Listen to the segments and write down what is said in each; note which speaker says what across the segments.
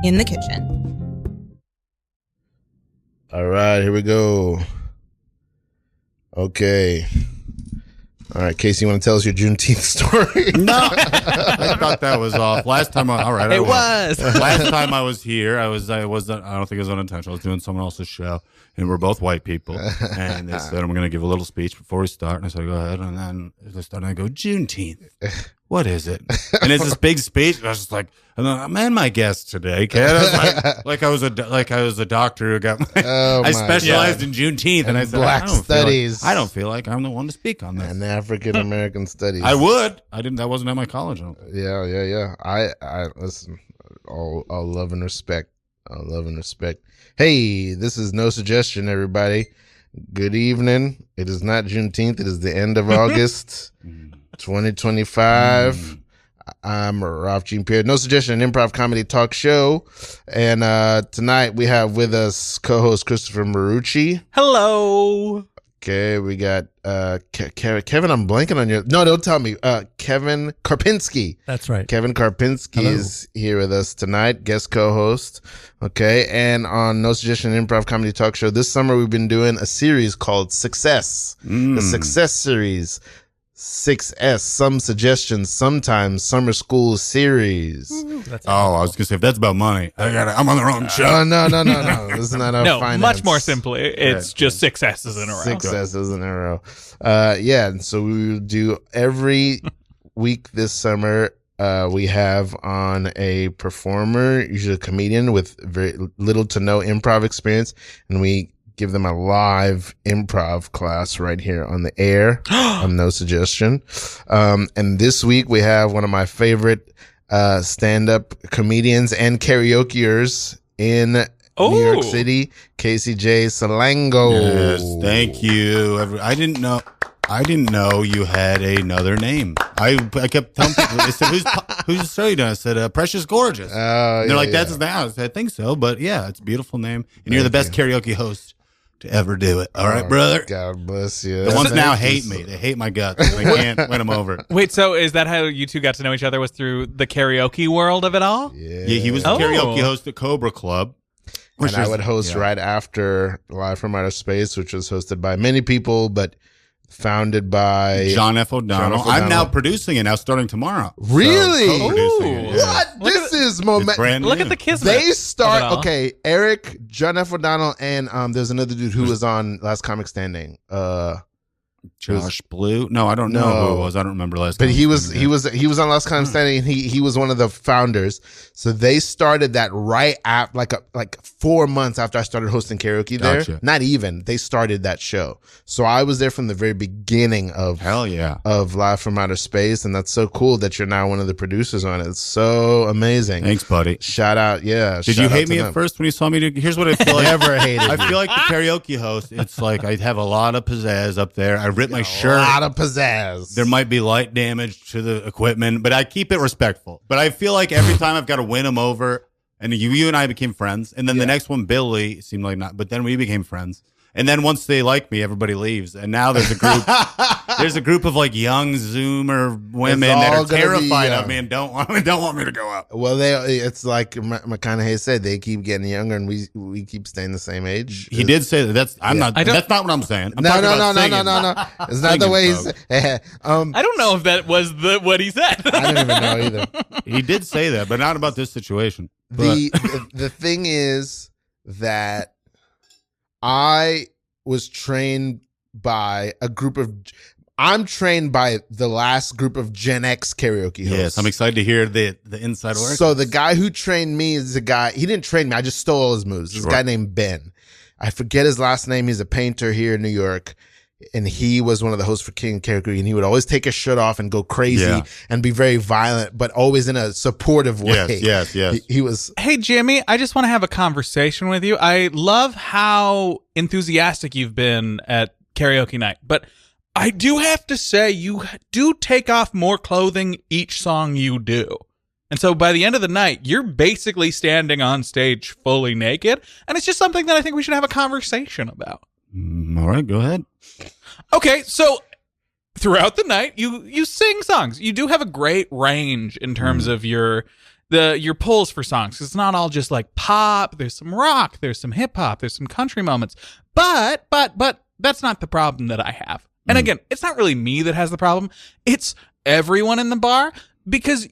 Speaker 1: in the kitchen.
Speaker 2: All right, here we go. Okay. All right, Casey, you want to tell us your Juneteenth story?
Speaker 3: No, I thought that was off. Last time, all right,
Speaker 4: It was.
Speaker 3: Last time I was here, I don't think it was unintentional. I was doing someone else's show, and we're both white people. And they said, I'm going to give a little speech before we start. And I said, go ahead. And then they started, and I go, Juneteenth. What is it? And it's this big speech. And I was just like, I'm my guest today, kid. I was like I was a doctor who got I specialized in Juneteenth, and I said,
Speaker 2: Black studies.
Speaker 3: I don't feel like I'm the one to speak on this.
Speaker 2: And African American studies.
Speaker 3: I would. I didn't. That wasn't at my college.
Speaker 2: Yeah. I listen. All love and respect. All love and respect. Hey, this is No Suggestion, everybody. Good evening. It is not Juneteenth. It is the end of August, 2025. I'm Ralph Jean Pierre. No Suggestion, an improv comedy talk show. And tonight we have with us co-host Christpher Morucci.
Speaker 4: Hello.
Speaker 2: Okay, we got Kevin. I'm blanking on your. No, don't tell me. Kevin Karpinski.
Speaker 5: That's right.
Speaker 2: Kevin Karpinski is here with us tonight, guest co-host. Okay, and on No Suggestion Improv Comedy Talk Show this summer, we've been doing a series called Success, the Success Series. 6S, Some Suggestions, Sometimes Summer School Series.
Speaker 3: I was gonna say if that's about money, I'm on the wrong show.
Speaker 2: No. This is not a finance.
Speaker 4: Much more simply, it's just 6 S's in a row.
Speaker 2: 6 S's in a row. And so we will do every week this summer. We have on a performer, usually a comedian with very little to no improv experience, and we give them a live improv class right here on the air on No Suggestion. And this week we have one of my favorite stand-up comedians and karaokeers in New York City, Jay Salengo.
Speaker 3: Yes, thank you. I didn't know you had another name. I kept telling people, they said, who's the show you doing? I said, Precious Gorgeous. And they're like, that's his name. I said, I think so, but yeah, it's a beautiful name. And you're the best karaoke host to ever do it. All right, brother.
Speaker 2: God bless you.
Speaker 3: The ones now hate me. They hate my guts. They can't win them over.
Speaker 4: Wait, so is that how you two got to know each other, was through the karaoke world of it all?
Speaker 2: Yeah,
Speaker 3: he was the karaoke host at Cobra Club.
Speaker 2: And I would host right after Live from Outer Space, which was hosted by many people, but founded by
Speaker 3: John F. O'Donnell. I'm now producing it, now starting tomorrow.
Speaker 2: Really?
Speaker 3: So co-producing it, yeah.
Speaker 2: What? This is momentum.
Speaker 4: Look at the kids.
Speaker 2: They start, okay, Eric, John F. O'Donnell, and there's another dude who was on Last Comic Standing.
Speaker 3: Josh Blue? No, I don't know who it was. I don't remember last.
Speaker 2: But he was on Last Comic Standing, and he was one of the founders. So they started that right at like 4 months after I started hosting karaoke there.
Speaker 3: Gotcha.
Speaker 2: Not even. They started that show. So I was there from the very beginning of Live from Outer Space, and that's so cool that you're now one of the producers on it. It's so amazing.
Speaker 3: Thanks, buddy.
Speaker 2: Shout out, yeah.
Speaker 3: Did you hate me at first when you saw me? Here's what I feel like.
Speaker 2: Never hated
Speaker 3: I feel like the karaoke host. It's like I have a lot of pizzazz up there. I rip my shirt.
Speaker 2: A lot of pizzazz.
Speaker 3: There might be light damage to the equipment, but I keep it respectful. But I feel like every time I've got to win them over, and you and I became friends, and then the next one, Billy, seemed like not, but then we became friends. And then once they like me, everybody leaves. And now there's a group. There's a group of like young Zoomer women that are terrified of me and don't want me to go up.
Speaker 2: Well, it's like McConaughey said, they keep getting younger and we keep staying the same age.
Speaker 3: He did say that. That's not what I'm saying. I'm
Speaker 2: no. It's not the way he said.
Speaker 4: I don't know if that was what he said.
Speaker 2: I don't even know either.
Speaker 3: He did say that, but not about this situation.
Speaker 2: The thing is that I was trained by I'm trained by the last group of Gen X karaoke hosts.
Speaker 3: Yes, I'm excited to hear the inside work.
Speaker 2: So the guy who trained me is a guy, he didn't train me, I just stole all his moves. This guy named Ben. I forget his last name. He's a painter here in New York. And he was one of the hosts for King Karaoke, and he would always take his shirt off and go crazy and be very violent, but always in a supportive way.
Speaker 3: Yes.
Speaker 2: He was.
Speaker 4: Hey, Jimmy, I just want to have a conversation with you. I love how enthusiastic you've been at karaoke night, but I do have to say you do take off more clothing each song you do. And so by the end of the night, you're basically standing on stage fully naked, and it's just something that I think we should have a conversation about.
Speaker 3: All right, go ahead.
Speaker 4: Okay, so throughout the night, you sing songs. You do have a great range in terms of your pulls for songs. It's not all just like pop. There's some rock. There's some hip hop. There's some country moments. But that's not the problem that I have. And again, it's not really me that has the problem. It's everyone in the bar, because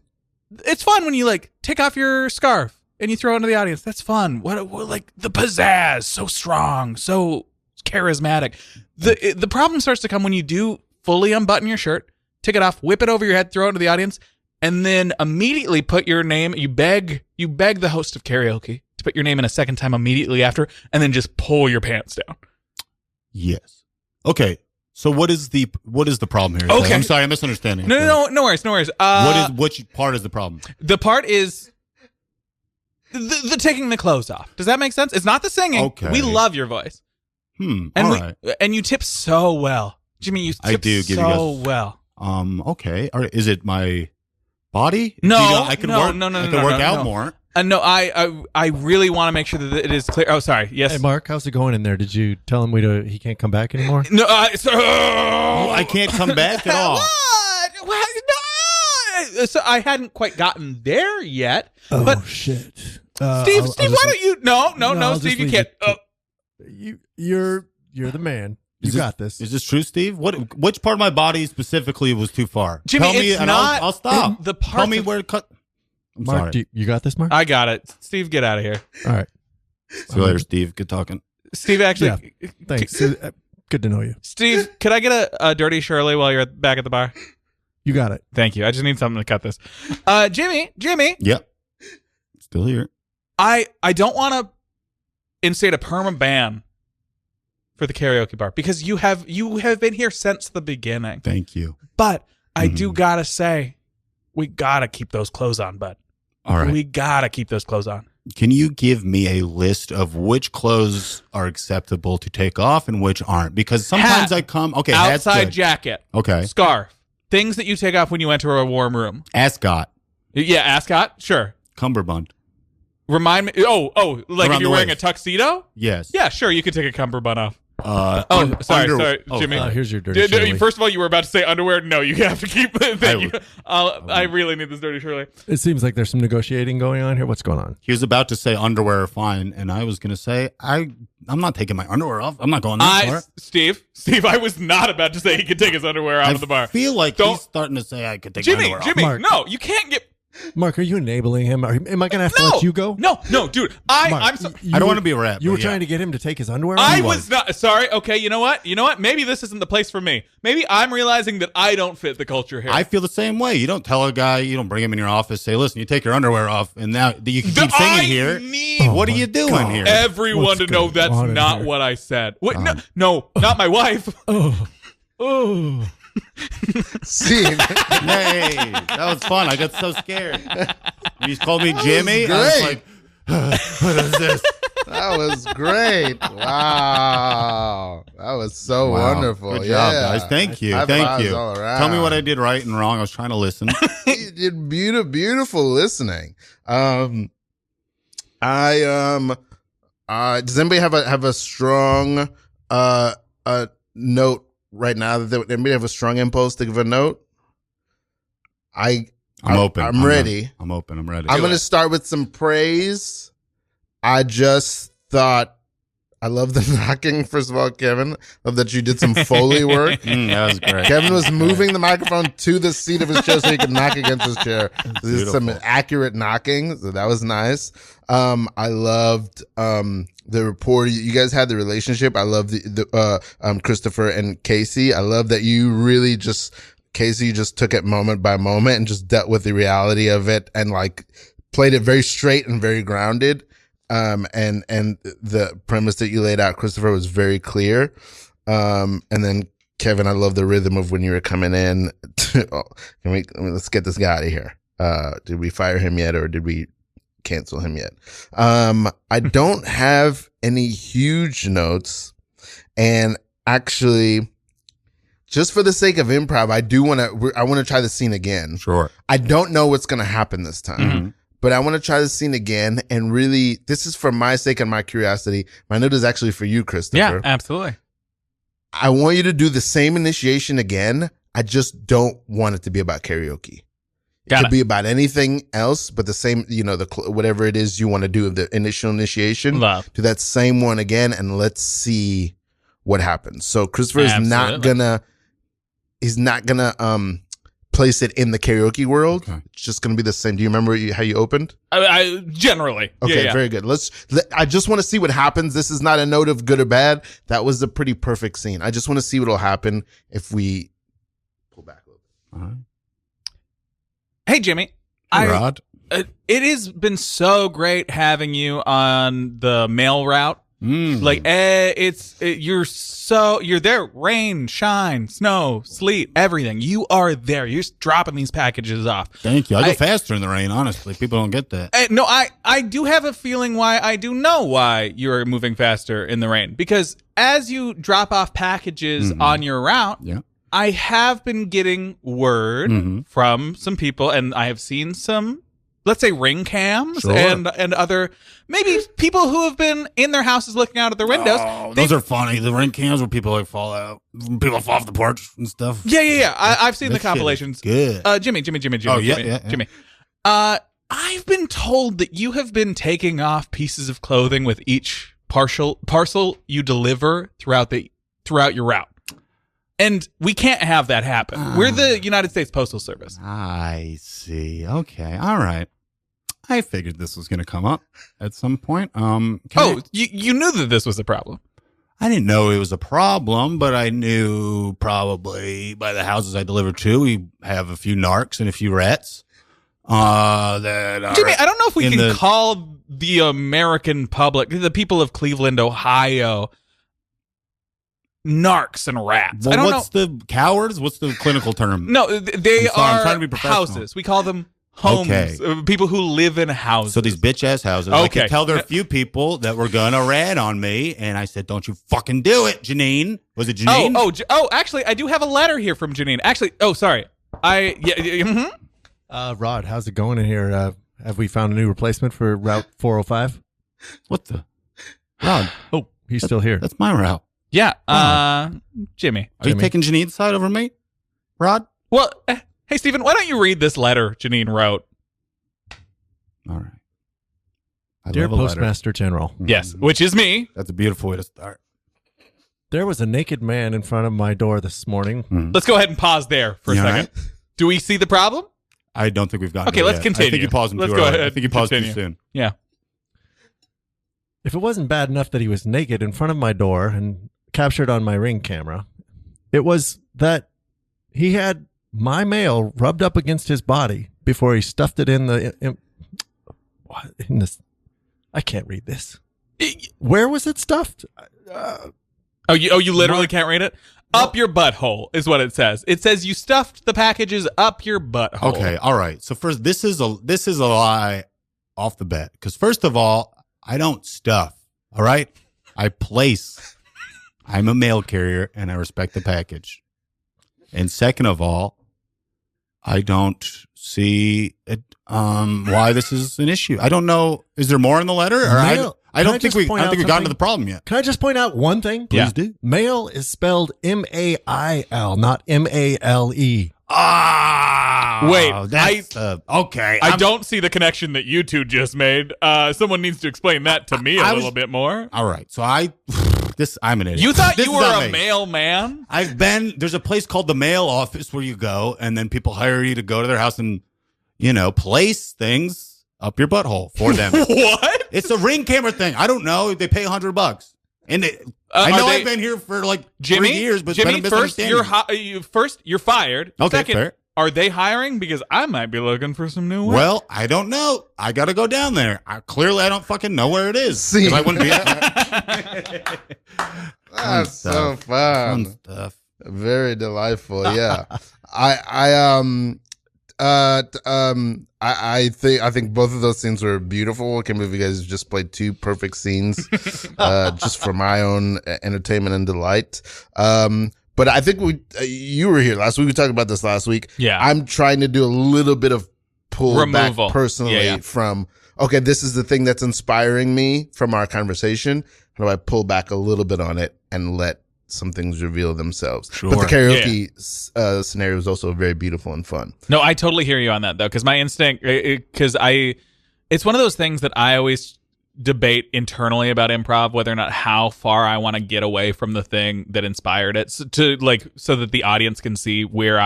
Speaker 4: it's fun when you like take off your scarf and you throw it into the audience. That's fun. What like the pizzazz, so strong, so charismatic. The problem starts to come when you do fully unbutton your shirt, take it off, whip it over your head, throw it into the audience, and then immediately put your name. You beg the host of karaoke to put your name in a second time immediately after, and then just pull your pants down.
Speaker 3: Yes. Okay. So what is the problem here?
Speaker 4: Okay.
Speaker 3: I'm sorry, I'm misunderstanding.
Speaker 4: No worries.
Speaker 3: Which part is the problem?
Speaker 4: The part is the taking the clothes off. Does that make sense? It's not the singing.
Speaker 3: Okay.
Speaker 4: We love your voice.
Speaker 3: And
Speaker 4: All
Speaker 3: right.
Speaker 4: And you tip so well, Jimmy. You tip so well.
Speaker 3: Okay. All right. Is it my body?
Speaker 4: No,
Speaker 3: I can
Speaker 4: no,
Speaker 3: work.
Speaker 4: no, no,
Speaker 3: I
Speaker 4: no,
Speaker 3: can
Speaker 4: no,
Speaker 3: work
Speaker 4: no,
Speaker 3: out
Speaker 4: no.
Speaker 3: more.
Speaker 4: No, I really want to make sure that it is clear. Oh, sorry. Yes.
Speaker 5: Hey, Mark, how's it going in there? Did you tell him he can't come back anymore?
Speaker 4: No,
Speaker 3: I can't come back at all.
Speaker 4: What? No. So I hadn't quite gotten there yet.
Speaker 5: Oh,
Speaker 4: but
Speaker 5: shit.
Speaker 4: Steve, why don't you? No, Steve, you can't.
Speaker 5: You're the man. You got this.
Speaker 3: Is this true, Steve? Which part of my body specifically was too far?
Speaker 4: Jimmy,
Speaker 3: Tell me,
Speaker 4: it's
Speaker 3: and
Speaker 4: not
Speaker 3: I'll stop.
Speaker 4: the part.
Speaker 3: Tell me where to cut. I'm
Speaker 5: Mark,
Speaker 3: sorry.
Speaker 5: you got this, Mark?
Speaker 4: I got it. Steve, get out of here.
Speaker 5: All right.
Speaker 3: See you later, Steve. Good talking.
Speaker 4: Steve, actually,
Speaker 5: Thanks. Good to know you.
Speaker 4: Steve, could I get a dirty Shirley while you're back at the bar?
Speaker 5: You got it.
Speaker 4: Thank you. I just need something to cut this. Jimmy.
Speaker 3: Yep. Still here.
Speaker 4: I don't want to instate a perma ban for the karaoke bar because you have been here since the beginning.
Speaker 3: Thank you.
Speaker 4: But I do gotta say, we gotta keep those clothes on, bud.
Speaker 3: All right.
Speaker 4: We gotta keep those clothes on.
Speaker 3: Can you give me a list of which clothes are acceptable to take off and which aren't? Because sometimes I come. Okay, hat's
Speaker 4: outside
Speaker 3: good.
Speaker 4: jacket.
Speaker 3: Okay.
Speaker 4: Scarf. Things that you take off when you enter a warm room.
Speaker 3: Ascot.
Speaker 4: Yeah, ascot. Sure.
Speaker 3: Cummerbund.
Speaker 4: Remind me. Oh, like
Speaker 3: Around
Speaker 4: if you're
Speaker 3: the
Speaker 4: wearing
Speaker 3: waist.
Speaker 4: a tuxedo.
Speaker 3: Yes.
Speaker 4: Yeah, sure. You could take a cummerbund off.
Speaker 3: Sorry,
Speaker 4: Jimmy.
Speaker 5: Here's your dirty Shirley.
Speaker 4: First of all, you were about to say underwear. No, you have to keep it.
Speaker 3: I
Speaker 4: I really need this dirty Shirley.
Speaker 5: It seems like there's some negotiating going on here. What's going on?
Speaker 3: He was about to say underwear are fine, and I was going to say I'm not taking my underwear off. I'm not going that far.
Speaker 4: Steve, I was not about to say he could take his underwear out of the bar.
Speaker 3: I feel like he's starting to say I could take my underwear off.
Speaker 4: Jimmy,
Speaker 5: Mark.
Speaker 4: no, you can't get.
Speaker 5: Mark, are you enabling him? Am I going to have to let you go?
Speaker 4: No, dude.
Speaker 5: Mark,
Speaker 4: I'm sorry.
Speaker 3: I don't want to be a rap.
Speaker 5: You were
Speaker 3: but yeah.
Speaker 5: trying to get him to take his underwear off?
Speaker 4: I was not sorry. Okay, you know what? Maybe this isn't the place for me. Maybe I'm realizing that I don't fit the culture here.
Speaker 3: I feel the same way. You don't tell a guy, you don't bring him in your office, say, listen, you take your underwear off, and now you can keep singing here. What are you doing here?
Speaker 4: Everyone
Speaker 5: What's
Speaker 4: to know
Speaker 5: going
Speaker 4: that's
Speaker 5: on in
Speaker 4: not
Speaker 5: here?
Speaker 4: what I said. Wait, no, not my wife.
Speaker 5: Oh.
Speaker 2: See,
Speaker 3: Hey, that was fun. I got so scared. You called me Jimmy. I was like, what is this?
Speaker 2: that was great. Wow. That was so
Speaker 3: Wow.
Speaker 2: wonderful.
Speaker 3: Good job,
Speaker 2: Yeah.
Speaker 3: guys. Thank you.
Speaker 2: High
Speaker 3: Thank
Speaker 2: fives
Speaker 3: you.
Speaker 2: all around.
Speaker 3: Tell me what I did right and wrong. I was trying to listen.
Speaker 2: You did beautiful listening. Does anybody have a strong note right now? Anybody have a strong impulse to give a note?
Speaker 3: I'm open.
Speaker 2: I'm ready.
Speaker 3: I'm open. I'm ready.
Speaker 2: I'm going to start with some praise. I just thought, I love the knocking. First of all, Kevin, love that you did some Foley work.
Speaker 3: That was great.
Speaker 2: Kevin was moving the microphone to the seat of his chair so he could knock against his chair. So there's some accurate knocking. So that was nice. I loved the rapport you guys had, the relationship. I love the Christopher and Casey. I love that you really Casey just took it moment by moment and just dealt with the reality of it and like played it very straight and very grounded. And the premise that you laid out, Christopher, was very clear. And then Kevin, I love the rhythm of when you were coming in. Let's get this guy out of here. Did we fire him yet, or did we cancel him yet? I don't have any huge notes, and actually, just for the sake of improv, I want to try the scene again.
Speaker 3: Sure.
Speaker 2: I don't know what's going to happen this time.
Speaker 3: Mm-hmm.
Speaker 2: But I want to try the scene again, and really, this is for my sake and my curiosity. My note is actually for you, Christopher.
Speaker 4: Yeah, absolutely.
Speaker 2: I want you to do the same initiation again. I just don't want it to be about karaoke. It could be about anything else, but the same, whatever it is you want to do, the initiation,
Speaker 4: Love.
Speaker 2: do that same one again, and let's see what happens. So Christopher is not gonna place it in the karaoke world. Okay. It's just gonna be the same. Do you remember how you opened?
Speaker 4: I generally.
Speaker 2: Okay,
Speaker 4: yeah.
Speaker 2: Very good. I just want to see what happens. This is not a note of good or bad. That was a pretty perfect scene. I just want to see what'll happen if we pull back a little bit.
Speaker 3: All right.
Speaker 4: Hey, Jimmy.
Speaker 3: Rod.
Speaker 4: It has been so great having you on the mail route. Like, you're there. Rain, shine, snow, sleet, everything. You are there. You're just dropping these packages off.
Speaker 3: Thank you. I go faster in the rain, honestly. People don't get that.
Speaker 4: No, I do have a feeling why. I do know why you're moving faster in the rain. Because as you drop off packages on your route, I have been getting word from some people, and I have seen some, let's say, ring cams and other, maybe people who have been in their houses looking out of their windows.
Speaker 3: Oh, those are funny. The ring cams where people fall out, people fall off the porch and stuff.
Speaker 4: Yeah. I've seen the compilations.
Speaker 3: Good.
Speaker 4: Jimmy.
Speaker 3: Oh, yeah.
Speaker 4: Jimmy. I've been told that you have been taking off pieces of clothing with each parcel you deliver throughout your route. And we can't have that happen. We're the United States Postal Service.
Speaker 3: I see. Okay. All right. I figured this was going to come up at some point.
Speaker 4: You knew that this was a problem.
Speaker 3: I didn't know it was a problem, but I knew probably by the houses I deliver to, we have a few narcs and a few rats.
Speaker 4: Jimmy, I don't know if we can call the American public, the people of Cleveland, Ohio, narcs and rats.
Speaker 3: Well,
Speaker 4: I don't
Speaker 3: what's the cowards? What's the clinical term?
Speaker 4: No, they
Speaker 3: I'm trying to
Speaker 4: are
Speaker 3: be professional.
Speaker 4: houses. We call them homes.
Speaker 3: Okay.
Speaker 4: People who live in houses.
Speaker 3: So these bitch ass houses.
Speaker 4: Okay.
Speaker 3: I could tell there are a few people that were gonna rat on me, and I said, "Don't you fucking do it, Janine." Was it Janine?
Speaker 4: Actually, I do have a letter here from Janine. Actually, sorry.
Speaker 5: Rod, how's it going in here? Have we found a new replacement for Route 405?
Speaker 3: What the? Rod.
Speaker 5: Oh, he's still here.
Speaker 3: That's my route.
Speaker 4: Yeah, Jimmy.
Speaker 3: Are you taking Janine's side over me, Rod?
Speaker 4: Well, hey, Stephen, why don't you read this letter Janine wrote?
Speaker 3: All right.
Speaker 5: Dear Postmaster General.
Speaker 4: Yes, which is me.
Speaker 3: That's a beautiful way to start.
Speaker 5: There was a naked man in front of my door this morning.
Speaker 4: Let's go ahead and pause there for a second. Right? Do we see the problem?
Speaker 3: I don't think we've gotten
Speaker 4: Okay, let's continue.
Speaker 3: I think you paused him too early. I think you paused too soon.
Speaker 4: Yeah.
Speaker 5: If it wasn't bad enough that he was naked in front of my door and captured on my Ring camera, it was that he had my mail rubbed up against his body before he stuffed it in this. I can't read this. Where was it stuffed?
Speaker 4: You literally can't read it? Up your butthole is what it says. It says you stuffed the packages up your butthole.
Speaker 3: Okay, all right. So first, this is a lie off the bat. Because first of all, I don't stuff. All right, I place. I'm a mail carrier, and I respect the package. And second of all, I don't see it, why this is an issue. I don't know. Is there more in the letter? Or I don't think we've gotten to the problem yet.
Speaker 5: Can I just point out one thing?
Speaker 3: Please do.
Speaker 5: Mail is spelled M-A-I-L, not M-A-L-E.
Speaker 4: Wait,
Speaker 3: okay.
Speaker 4: I don't see the connection that you two just made. Someone needs to explain that to me a little bit more.
Speaker 3: All right. So I'm an idiot.
Speaker 4: You thought you were a mailman?
Speaker 3: There's a place called the mail office where you go and then people hire you to go to their house and, place things up your butthole for them.
Speaker 4: What?
Speaker 3: It's a Ring camera thing. I don't know. They pay $100. And I know I've been here for like 3 years, but
Speaker 4: Jimmy,
Speaker 3: it's been a misunderstanding.
Speaker 4: first, you're fired.
Speaker 3: Okay,
Speaker 4: Second,
Speaker 3: fair.
Speaker 4: Are they hiring? Because I might be looking for some new work.
Speaker 3: Well, I don't know. I got to go down there. Clearly, I don't fucking know where it is. See, I wouldn't be.
Speaker 2: That's so fun.
Speaker 3: Fun stuff.
Speaker 2: Very delightful. Yeah. I think both of those scenes were beautiful. I can't believe you guys just played two perfect scenes, just for my own entertainment and delight. But I think you were here last week. We talked about this last week.
Speaker 4: Yeah.
Speaker 2: I'm trying to do a little bit of pull back personally from, okay, this is the thing that's inspiring me from our conversation. How do I pull back a little bit on it and let some things reveal themselves.
Speaker 3: Sure.
Speaker 2: But the karaoke scenario is also very beautiful and fun.
Speaker 4: No, I totally hear you on that though, because my instinct, it's one of those things that I always debate internally about improv, whether or not how far I want to get away from the thing that inspired it, so that the audience can see where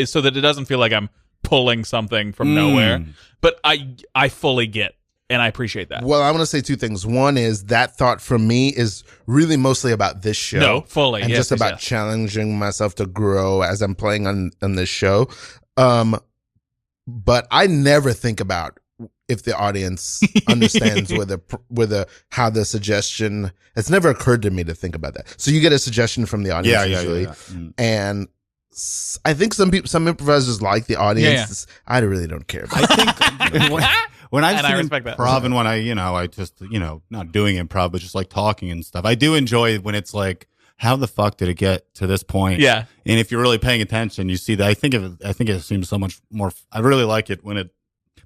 Speaker 4: so that it doesn't feel like I'm pulling something from nowhere. But I fully get, and I appreciate that.
Speaker 2: Well, I'm going to say two things. One is that thought from me is really mostly about this show.
Speaker 4: No, fully.
Speaker 2: And just about challenging myself to grow as I'm playing on this show. But I never think about if the audience understands how the suggestion. It's never occurred to me to think about that. So you get a suggestion from the audience usually, and I think some improvisers like the audience. I really don't care about
Speaker 3: when I've
Speaker 4: I
Speaker 3: seen
Speaker 4: respect that.
Speaker 3: improv and when I just not doing improv but just like talking and stuff, I do enjoy when it's like, how the fuck did it get to this point?
Speaker 4: Yeah.
Speaker 3: And if you're really paying attention, you see that. I think it seems so much more. I really like it when it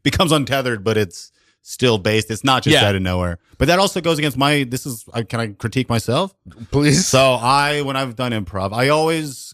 Speaker 3: becomes untethered, but it's still based. It's not just out of nowhere. But that also goes against can I critique myself?
Speaker 2: Please.
Speaker 3: So when I've done improv,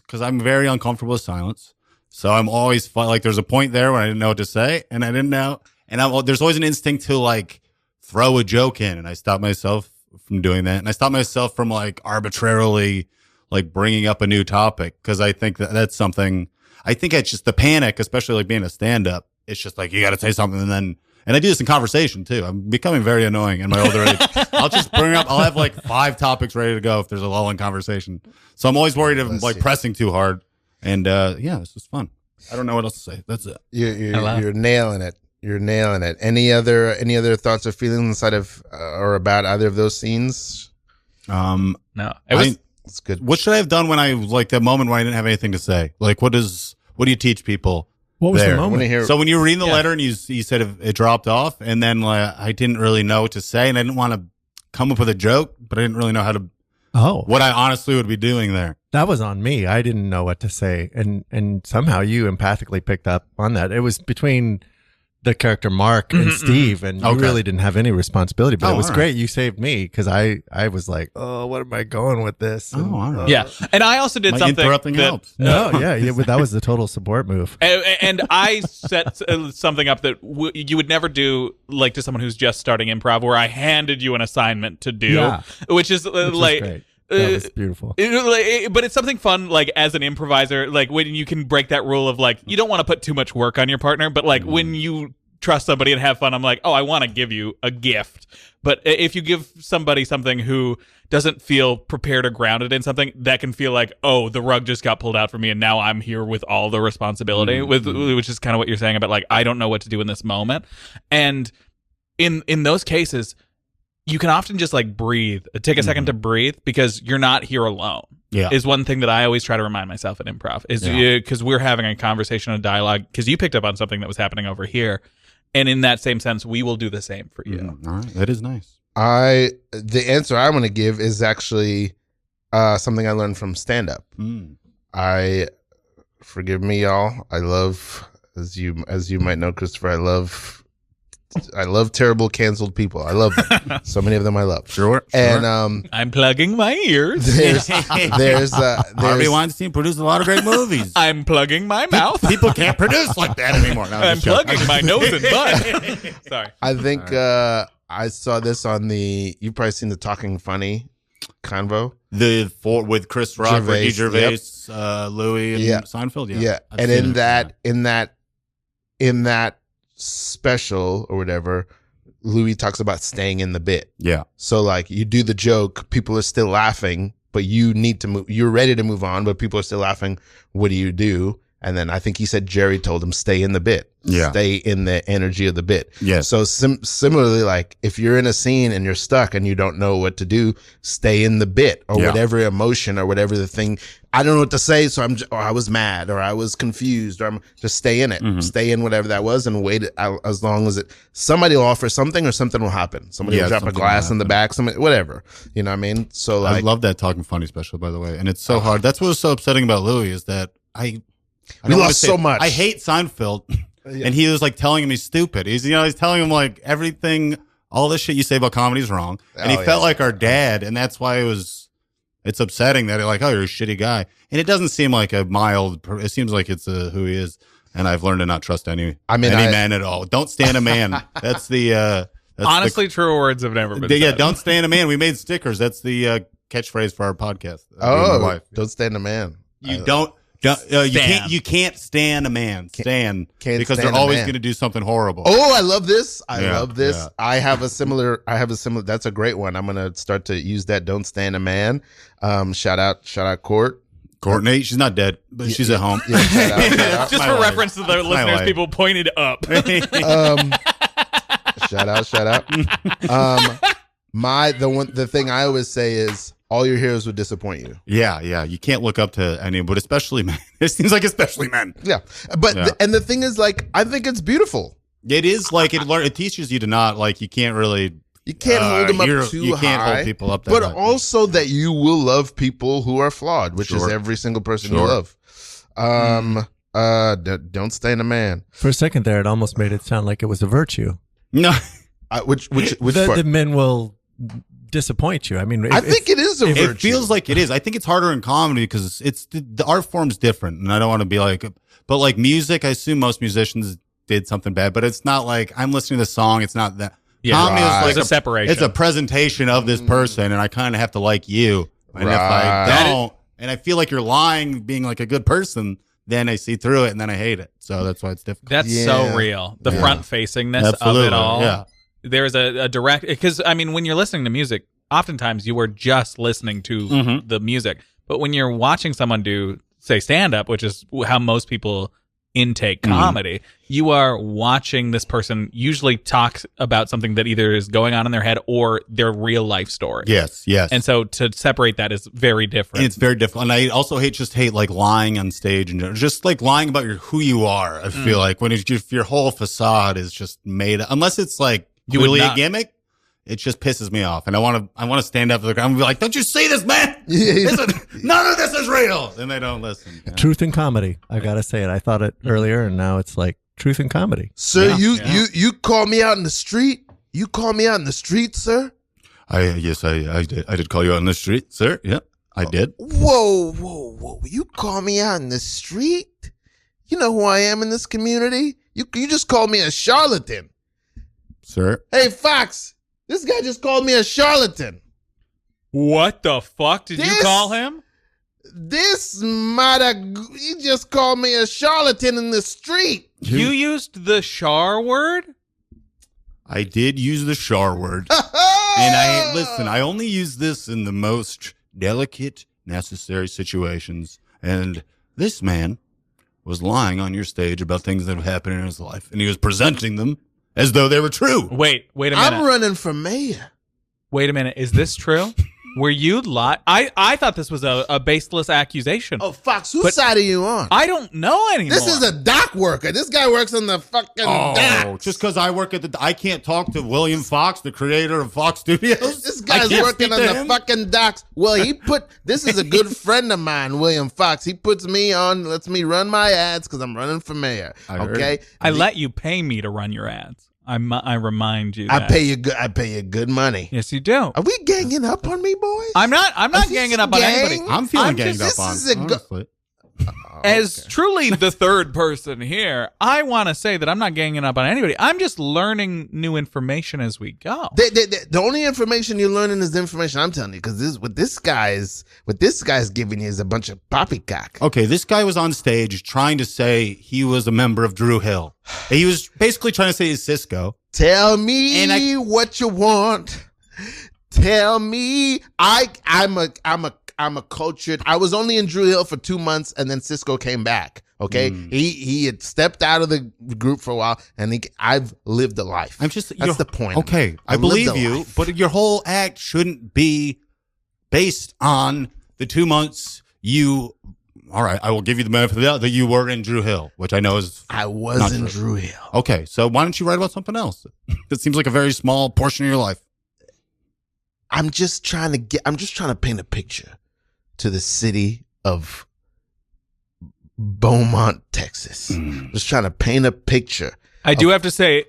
Speaker 3: because I'm very uncomfortable with silence. So I'm always like, there's a point there when I didn't know what to say and I didn't know. And there's always an instinct to like throw a joke in. And I stop myself from doing that. And I stop myself from like arbitrarily like bringing up a new topic. Cause I think that's something, I think it's just the panic, especially like being a stand-up. It's just like, you got to say something. And I do this in conversation too. I'm becoming very annoying in my older age. I'll just I'll have like 5 topics ready to go if there's a lull in conversation. So I'm always worried of like pressing too hard. And it's just fun. I don't know what else to say. That's it.
Speaker 2: You're nailing it. You're nailing it. Any other thoughts or feelings inside of or about either of those scenes?
Speaker 4: No.
Speaker 2: It's good.
Speaker 3: What should I have done when I like that moment when I didn't have anything to say? Like what do you teach people?
Speaker 5: What was
Speaker 3: there?
Speaker 5: the moment?
Speaker 3: So when you were reading the letter and you said it dropped off, and then I didn't really know what to say, and I didn't want to come up with a joke, but I didn't really know how to. What I honestly would be doing there.
Speaker 5: That was on me. I didn't know what to say, and somehow you empathically picked up on that. It was between the character Mark and Steve, and you really didn't have any responsibility, but it was great. You saved me because I was like, oh, what am I going with this? And,
Speaker 3: all right.
Speaker 4: Yeah. And I also did something
Speaker 3: interrupting helps.
Speaker 5: No, that was the total support move.
Speaker 4: And I set something up that you would never do, like to someone who's just starting improv, where I handed you an assignment to do, which is like.
Speaker 5: Great. That was beautiful.
Speaker 4: But it's something fun, like as an improviser, like when you can break that rule of like, you don't want to put too much work on your partner, but like when you trust somebody and have fun, I'm like, oh, I want to give you a gift. But if you give somebody something who doesn't feel prepared or grounded in something, that can feel like, oh, the rug just got pulled out for me and now I'm here with all the responsibility, which is kind of what you're saying about like, I don't know what to do in this moment. And in those cases, you can often just like breathe, take a second to breathe, because you're not here alone.
Speaker 3: Yeah.
Speaker 4: Is one thing that I always try to remind myself at improv is because we're having a conversation, a dialogue, because you picked up on something that was happening over here. And in that same sense, we will do the same for you.
Speaker 3: All right. That is nice.
Speaker 2: The answer I'm going to give is actually something I learned from stand-up. Forgive me, y'all. I love, as you might know, Christopher, I love terrible canceled people. I love them. So many of them I love.
Speaker 3: Sure.
Speaker 2: And
Speaker 4: I'm plugging my ears.
Speaker 2: there's
Speaker 3: Harvey Weinstein produced a lot of great movies.
Speaker 4: I'm plugging my mouth.
Speaker 3: People can't produce like that anymore. No,
Speaker 4: I'm plugging my nose and butt. Sorry.
Speaker 2: I think I saw this on you've probably seen the Talking Funny convo.
Speaker 3: With Chris Rock, Ricky Gervais, Louis, and Seinfeld. Yeah.
Speaker 2: And in that special or whatever, Louis talks about staying in the bit.
Speaker 3: Yeah.
Speaker 2: So like you do the joke, people are still laughing, but you need to move. You're ready to move on, but people are still laughing. What do you do? And then I think he said Jerry told him stay in the bit.
Speaker 3: Yeah.
Speaker 2: Stay in the energy of the bit.
Speaker 3: Yeah.
Speaker 2: So similarly, like if you're in a scene and you're stuck and you don't know what to do, stay in the bit or whatever emotion or whatever the thing. I don't know what to say, so I was mad or I was confused, or I'm just stay in it. Stay in whatever that was and wait as long as somebody will offer something or something will happen. Somebody will drop a glass in the back, whatever. You know what I mean? So like,
Speaker 3: I love that Talking Funny special, by the way, and it's so hard. That's what was so upsetting about Louis is that I
Speaker 2: lost so much.
Speaker 3: I hate Seinfeld, and he was like telling him he's stupid. He's telling him like everything, all this shit you say about comedy is wrong, and he felt like our dad, and that's why it It's upsetting that like, oh, you're a shitty guy, and it doesn't seem like a mild. It seems like it's who he is, and I've learned to not trust any man at all. Don't stand a man. That's the
Speaker 4: honestly true words have never been.
Speaker 3: Yeah,
Speaker 4: said.
Speaker 3: don't stand a man. We made stickers. That's the catchphrase for our podcast.
Speaker 2: Don't stand a man.
Speaker 3: You can't stand a man. Stand because they're always going to do something horrible.
Speaker 2: Oh, I love this. I love this. Yeah. I have a similar. That's a great one. I'm gonna start to use that. Don't stand a man. Shout out,
Speaker 3: Courtney. She's not dead, but she's at home.
Speaker 2: Yeah, shout
Speaker 4: Just for reference to the listeners, people pointed up.
Speaker 2: Shout out. The thing I always say is, all your heroes would disappoint you.
Speaker 3: Yeah. You can't look up to anyone, but especially men. It seems like especially men.
Speaker 2: Yeah. But and the thing is, like, I think it's beautiful.
Speaker 3: It is like it teaches you to not like you can't hold them up too high. You can't hold people up that
Speaker 2: but
Speaker 3: high.
Speaker 2: Also that you will love people who are flawed, which is every single person you love. Don't stand a man.
Speaker 5: For a second there, it almost made it sound like it was a virtue.
Speaker 3: No.
Speaker 2: Which
Speaker 5: the men will disappoint you. I mean,
Speaker 2: I think it is a virtue.
Speaker 3: It feels like it is. I think it's harder in comedy because it's the art form's different, and I don't want to be like, but like music, I assume most musicians did something bad, but it's not like I'm listening to the song. It's not that.
Speaker 4: Yeah,
Speaker 3: comedy is like
Speaker 4: a separation.
Speaker 3: It's a presentation of this person, and I kind of have to like you. And if I don't, and I feel like you're lying, being like a good person, then I see through it, and then I hate it. So that's why it's difficult.
Speaker 4: That's so real. The front facingness of it all.
Speaker 3: Yeah.
Speaker 4: There's a direct, because I mean, when you're listening to music, oftentimes you are just listening to the music. But when you're watching someone do, say, stand up, which is how most people intake comedy, you are watching this person usually talk about something that either is going on in their head or their real life story.
Speaker 3: Yes.
Speaker 4: And so to separate that is very different.
Speaker 3: It's very difficult. And I also hate like lying on stage and just like lying about who you are. I feel like if your whole facade is just made, unless it's like really a gimmick, it just pisses me off. And I want to stand up to the crowd and be like, don't you see this, man? None of this is real. And they don't listen. Yeah.
Speaker 5: Truth in comedy. I got to say it. I thought it earlier, and now it's like truth in comedy.
Speaker 2: Sir, you call me out in the street? You call me out in the street, sir?
Speaker 3: Yes, I did. I did call you out in the street, sir. Yeah, I did.
Speaker 2: Whoa. You call me out in the street? You know who I am in this community? You just called me a charlatan.
Speaker 3: Sir?
Speaker 2: Hey, Fox, this guy just called me a charlatan.
Speaker 4: What the fuck did you call him?
Speaker 2: He just called me a charlatan in the street.
Speaker 4: You used the char word?
Speaker 3: I did use the char word. And I only use this in the most delicate, necessary situations. And this man was lying on your stage about things that have happened in his life. And he was presenting them as though they were true.
Speaker 4: Wait a minute.
Speaker 2: I'm running for mayor.
Speaker 4: Wait a minute. Is this true? Were you I thought this was a baseless accusation.
Speaker 2: Oh, Fox, whose side are you on?
Speaker 4: I don't know anymore.
Speaker 2: This is a dock worker. This guy works on the fucking dock.
Speaker 3: Just because I work at I can't talk to William Fox, the creator of Fox Studios.
Speaker 2: This guy's working on the fucking docks. Well, this is a good friend of mine, William Fox. He puts me on, lets me run my ads because I'm running for mayor. Okay?
Speaker 4: I let you pay me to run your ads. I remind you that.
Speaker 2: I pay you good money.
Speaker 4: Yes, you do.
Speaker 2: Are we ganging up on me, boys?
Speaker 4: I'm not ganging up on anybody.
Speaker 3: I'm feeling ganged up on.
Speaker 4: As truly the third person here, I want to say that I'm not ganging up on anybody. I'm just learning new information as we go.
Speaker 2: The only information you're learning is the information I'm telling you, because what this guy's giving you is a bunch of poppycock.
Speaker 3: Okay, this guy was on stage trying to say he was a member of Drew Hill. He was basically trying to say he's Cisco.
Speaker 2: Tell me what you want. Tell me. I'm a cultured. I was only in Drew Hill for 2 months, and then Cisco came back. Okay, he had stepped out of the group for a while, and I've lived a life. That's the point.
Speaker 3: Okay, I believe you, but your whole act shouldn't be based on the 2 months you. All right, I will give you the benefit of the doubt that you were in Drew Hill, which I know is.
Speaker 2: I was in Drew Hill.
Speaker 3: Okay, so why don't you write about something else? That seems like a very small portion of your life.
Speaker 2: I'm just trying to paint a picture to the city of Beaumont, Texas. Just trying to paint a picture.
Speaker 4: I do have to say,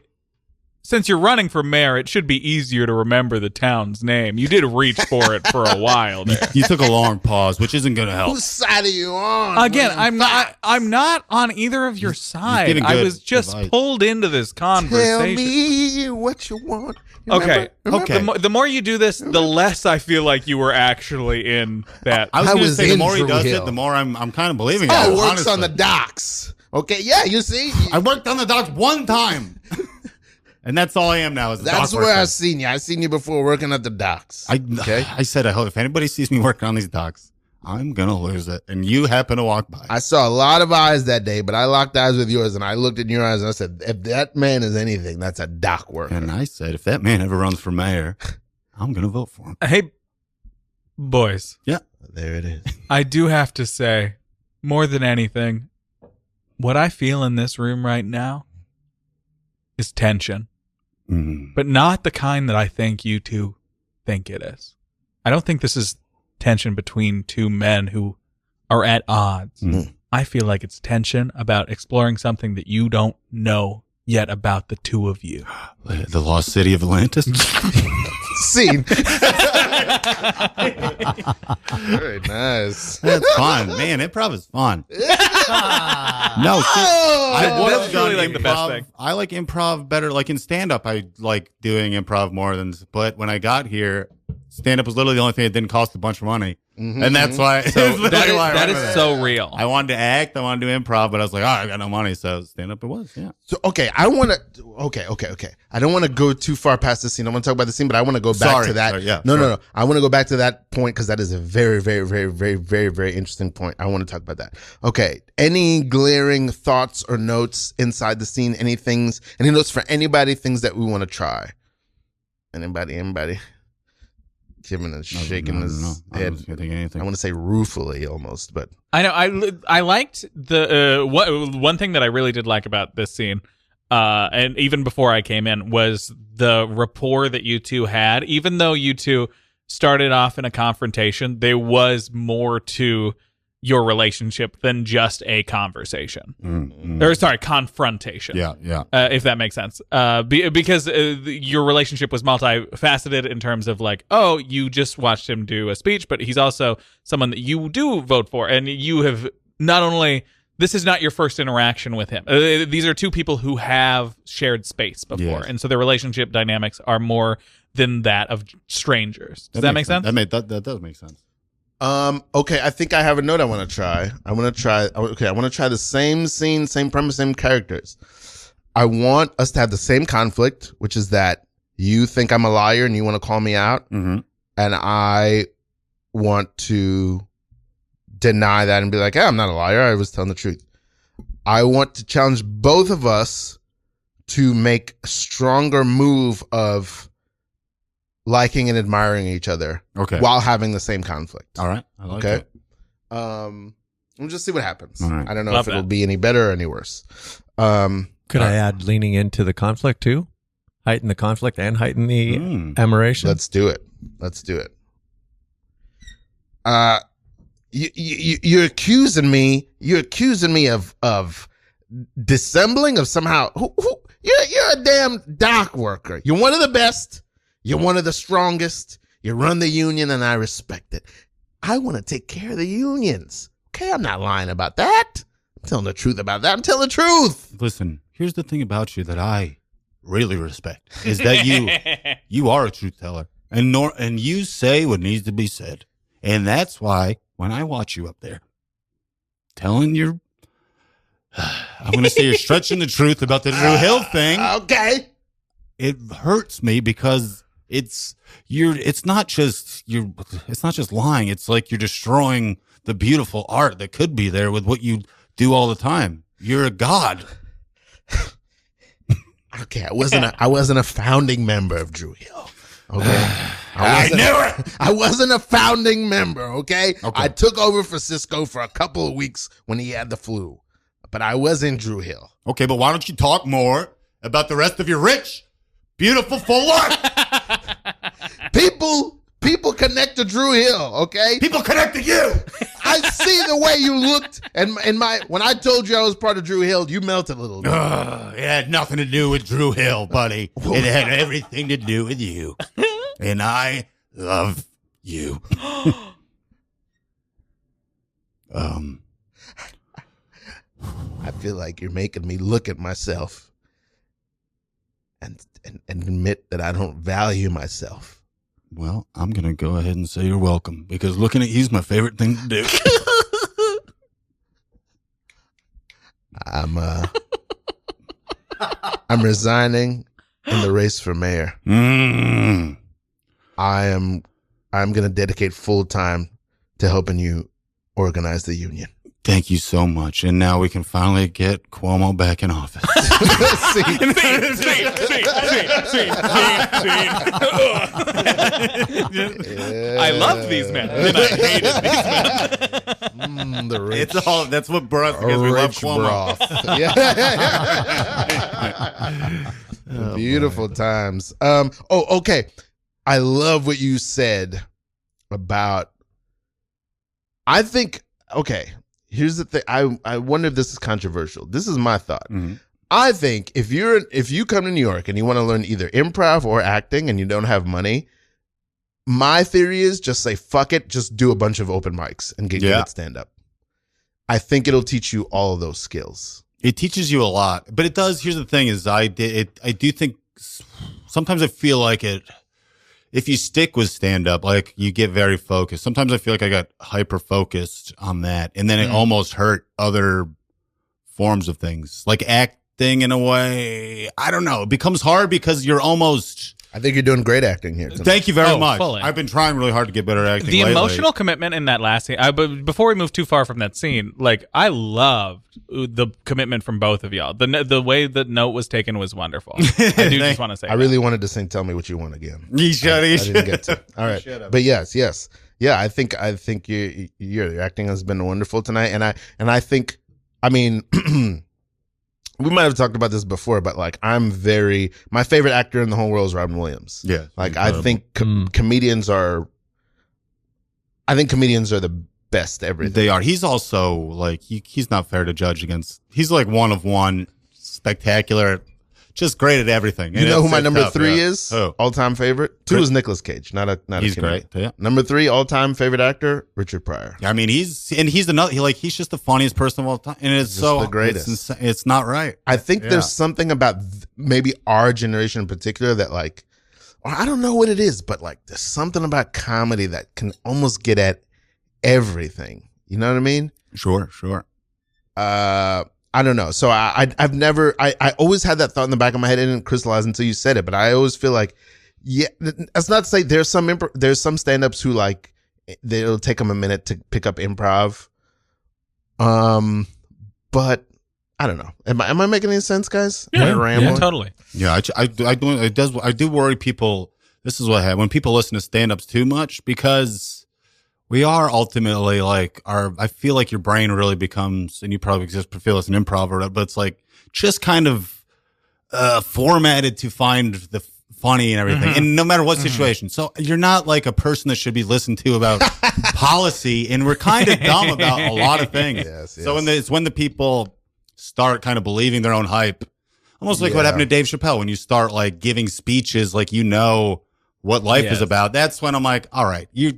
Speaker 4: since you're running for mayor, it should be easier to remember the town's name. You did reach for it for a while there.
Speaker 3: You took a long pause, which isn't going to help.
Speaker 2: Whose side are you on?
Speaker 4: Again, I'm not on either of your side.
Speaker 3: getting
Speaker 4: I
Speaker 3: good
Speaker 4: was just
Speaker 3: advice.
Speaker 4: pulled into this
Speaker 2: Tell
Speaker 4: conversation.
Speaker 2: me what you want.
Speaker 4: Okay.
Speaker 3: Okay.
Speaker 4: The more you do this, the less I feel like you were actually in that.
Speaker 3: I was
Speaker 2: I
Speaker 3: going to
Speaker 2: was
Speaker 3: say, the
Speaker 2: in
Speaker 3: more he
Speaker 2: Drew
Speaker 3: does
Speaker 2: Hill.
Speaker 3: it, the more I'm kind of believing it.
Speaker 2: Oh, works
Speaker 3: honestly.
Speaker 2: on the docks. Okay, yeah, you see?
Speaker 3: I worked on the docks one time. And that's all I am now. Is a
Speaker 2: That's
Speaker 3: dock
Speaker 2: where
Speaker 3: worker.
Speaker 2: I've seen you. I've seen you before working at the docks. Okay?
Speaker 3: I said, I hope if anybody sees me working on these docks, I'm going to lose it. And you happen to walk by.
Speaker 2: I saw a lot of eyes that day, but I locked eyes with yours, and I looked in your eyes, and I said, if that man is anything, that's a dock worker.
Speaker 3: And I said, if that man ever runs for mayor, I'm going to vote for him.
Speaker 4: Hey, boys,
Speaker 3: Yeah.
Speaker 2: There it is.
Speaker 4: I do have to say, more than anything, what I feel in this room right now is tension.
Speaker 3: Mm.
Speaker 4: But not the kind that I think you two think it is. I don't think this is tension between two men who are at odds.
Speaker 3: Mm.
Speaker 4: I feel like it's tension about exploring something that you don't know yet about the two of you.
Speaker 3: The lost city of Atlantis?
Speaker 2: Scene. Very nice.
Speaker 3: That's fun. Man, improv is fun. No, see,
Speaker 2: Oh,
Speaker 3: I would
Speaker 4: that's
Speaker 3: have done
Speaker 4: really, like, the best
Speaker 3: improv.
Speaker 4: thing.
Speaker 3: I like improv better. Like in stand-up, I like doing improv more than. But when I got here, stand-up was literally the only thing that didn't cost a bunch of money, and that's why.
Speaker 4: So
Speaker 3: that's
Speaker 4: that
Speaker 3: why I
Speaker 4: that
Speaker 3: went
Speaker 4: is
Speaker 3: with it.
Speaker 4: so real.
Speaker 3: I wanted to act. I wanted to do improv, but I was like, oh, I got no money, so stand-up it was. Yeah.
Speaker 2: So, okay, I want to. Okay. I don't want to go too far past the scene. I want to talk about the scene, but I want to go back to that.
Speaker 3: Sorry, yeah,
Speaker 2: no.
Speaker 3: sorry.
Speaker 2: I want to go back to that point because that is a very, very, very, very, very, very interesting point. I want to talk about that. Okay. Any glaring thoughts or notes inside the scene? Any notes for anybody? Things that we want to try? Anybody? Kevin is shaking his
Speaker 3: I
Speaker 2: head.
Speaker 3: wasn't gonna think anything.
Speaker 2: I want to say ruefully almost, but
Speaker 4: I know. I liked the one thing that I really did like about this scene, and even before I came in, was the rapport that you two had. Even though you two started off in a confrontation, there was more to your relationship than just a conversation. Or sorry, confrontation.
Speaker 3: Yeah.
Speaker 4: If that makes sense. Because your relationship was multifaceted in terms of like, oh, you just watched him do a speech, but he's also someone that you do vote for. And you have not only, this is not your first interaction with him. These are two people who have shared space before.
Speaker 3: Yes.
Speaker 4: And so their relationship dynamics are more than that of strangers. Does that make sense?
Speaker 3: That does make sense.
Speaker 2: Okay, I think I have a note I want to try. I want to try the same scene, same premise, same characters. I want us to have the same conflict, which is that you think I'm a liar and you want to call me out,
Speaker 3: Mm-hmm.
Speaker 2: and I want to deny that and be like, hey, I'm not a liar. I was telling the truth. I want to challenge both of us to make a stronger move of liking and admiring each other
Speaker 3: Okay.
Speaker 2: while having the same conflict.
Speaker 3: All right. I like
Speaker 2: Okay.
Speaker 3: it.
Speaker 2: We'll just see what happens.
Speaker 3: All right.
Speaker 2: I don't know
Speaker 4: Love
Speaker 2: if it'll
Speaker 4: that.
Speaker 2: be any better or any worse.
Speaker 5: Could I add leaning into the conflict too? Heighten the conflict and heighten the admiration?
Speaker 2: Let's do it. You're accusing me of dissembling, of somehow you're a damn dock worker. You're one of the best. You're one of the strongest. You run the union, and I respect it. I want to take care of the unions. Okay, I'm not lying about that. I'm telling the truth about that. I'm telling the truth.
Speaker 3: Listen, here's the thing about you that I really respect is that you are a truth teller, and you say what needs to be said, and that's why when I watch you up there telling your, I'm going to say you're stretching the truth about the Drew Hill thing.
Speaker 2: Okay.
Speaker 3: It hurts me because it's not just lying. It's like you're destroying the beautiful art that could be there with what you do all the time. You're a god.
Speaker 2: Okay, I wasn't a founding member of Drew Hill. Okay.
Speaker 3: I knew it.
Speaker 2: I wasn't a founding member, okay?
Speaker 3: Okay.
Speaker 2: I took over for Cisco for a couple of weeks when he had the flu. But I was in Drew Hill.
Speaker 3: Okay, but why don't you talk more about the rest of your rich, beautiful, full life?
Speaker 2: People connect to Drew Hill, okay?
Speaker 3: People connect to you.
Speaker 2: I see the way you looked, and when I told you I was part of Drew Hill, you melted a little bit.
Speaker 3: It had nothing to do with Drew Hill, buddy. It had everything to do with you. And I love you.
Speaker 2: I feel like you're making me look at myself and admit that I don't value myself.
Speaker 3: Well, I'm going to go ahead and say you're welcome, because looking at you's my favorite thing to do.
Speaker 2: I'm resigning in the race for mayor. I'm going to dedicate full time to helping you organize the union.
Speaker 3: Thank you so much. And now we can finally get Cuomo back in office.
Speaker 4: I loved these men. Then I hated these men.
Speaker 2: The rich,
Speaker 3: That's what brought us, because we love
Speaker 2: rich
Speaker 3: Cuomo.
Speaker 2: broth. Yeah. Beautiful times. Okay. I love what you said about, I think, okay, here's the thing. I wonder if this is controversial. This is my thought.
Speaker 3: Mm-hmm.
Speaker 2: I think if you come to New York and you want to learn either improv or acting and you don't have money, my theory is just say, fuck it, just do a bunch of open mics and get good at stand up. I think it'll teach you all of those skills.
Speaker 3: It teaches you a lot, but it does. Here's the thing: is I do think sometimes I feel like if you stick with stand up, like you get very focused. Sometimes I feel like I got hyper focused on that, and then it almost hurt other forms of things, like acting in a way. I don't know. It becomes hard because you're almost.
Speaker 2: I think you're doing great acting here tonight.
Speaker 3: Thank you very much.
Speaker 4: Fully.
Speaker 3: I've been trying really hard to get better at acting.
Speaker 4: The
Speaker 3: lately.
Speaker 4: emotional commitment in that last scene. But before we move too far from that scene, like I loved the commitment from both of y'all. The way the note was taken was wonderful. I do just want to say.
Speaker 2: I really wanted to sing "Tell Me What You Want" again.
Speaker 3: You should.
Speaker 2: I didn't get to. All right, but yes, yeah. I think your acting has been wonderful tonight, and I think, I mean. We might have talked about this before, but like my favorite actor in the whole world is Robin Williams.
Speaker 3: Yeah.
Speaker 2: Like I think comedians are the best at everything.
Speaker 3: They are. He's also like, he's not fair to judge against. He's like one of one, spectacular, just great at everything.
Speaker 2: You know who my number 3 is?
Speaker 3: Who?
Speaker 2: All-time favorite? 2 is Nicolas Cage, not a
Speaker 3: He's
Speaker 2: comedian.
Speaker 3: great. Yeah.
Speaker 2: Number 3 all-time favorite actor, Richard Pryor.
Speaker 3: I mean, he's another. He's just the funniest person of all time, and it's
Speaker 2: Just
Speaker 3: so
Speaker 2: the greatest.
Speaker 3: It's not right.
Speaker 2: I think there's something about maybe our generation in particular that like, or I don't know what it is, but like there's something about comedy that can almost get at everything. You know what I mean?
Speaker 3: Sure.
Speaker 2: I don't know. So I've never, I always had that thought in the back of my head. It didn't crystallize until you said it, but I always feel like, yeah, that's not to say there's some stand-ups who like, it'll take them a minute to pick up improv. But I don't know. Am I making any sense, guys?
Speaker 4: Yeah,
Speaker 2: Am I rambling?
Speaker 4: totally.
Speaker 3: Yeah, I do worry people. This is what I have when people listen to stand-ups too much, because we are ultimately like I feel like your brain really becomes, and you probably just feel it's an improv, but it's like just kind of formatted to find the funny and everything, and no matter what situation. So you're not like a person that should be listened to about policy, and we're kind of dumb about a lot of things.
Speaker 2: Yes.
Speaker 3: So it's when the people start kind of believing their own hype, almost like what happened to Dave Chappelle when you start like giving speeches like what life is about. That's when I'm like, all right, you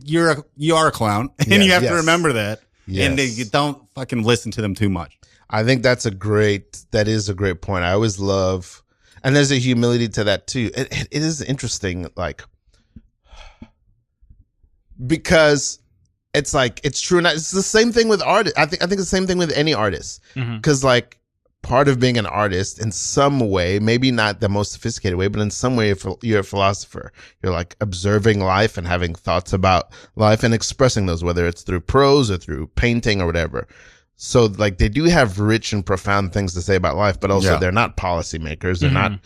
Speaker 3: are a clown, and you have to remember that, and you don't fucking listen to them too much.
Speaker 2: I think that is a great point. I always love, and there's a humility to that too. It is interesting, like, because it's like, it's true. And it's the same thing with artists. I think it's the same thing with any artist, because like, part of being an artist in some way, maybe not the most sophisticated way, but in some way you're a philosopher. You're like observing life and having thoughts about life and expressing those, whether it's through prose or through painting or whatever. So like they do have rich and profound things to say about life, but also they're not policymakers. They're not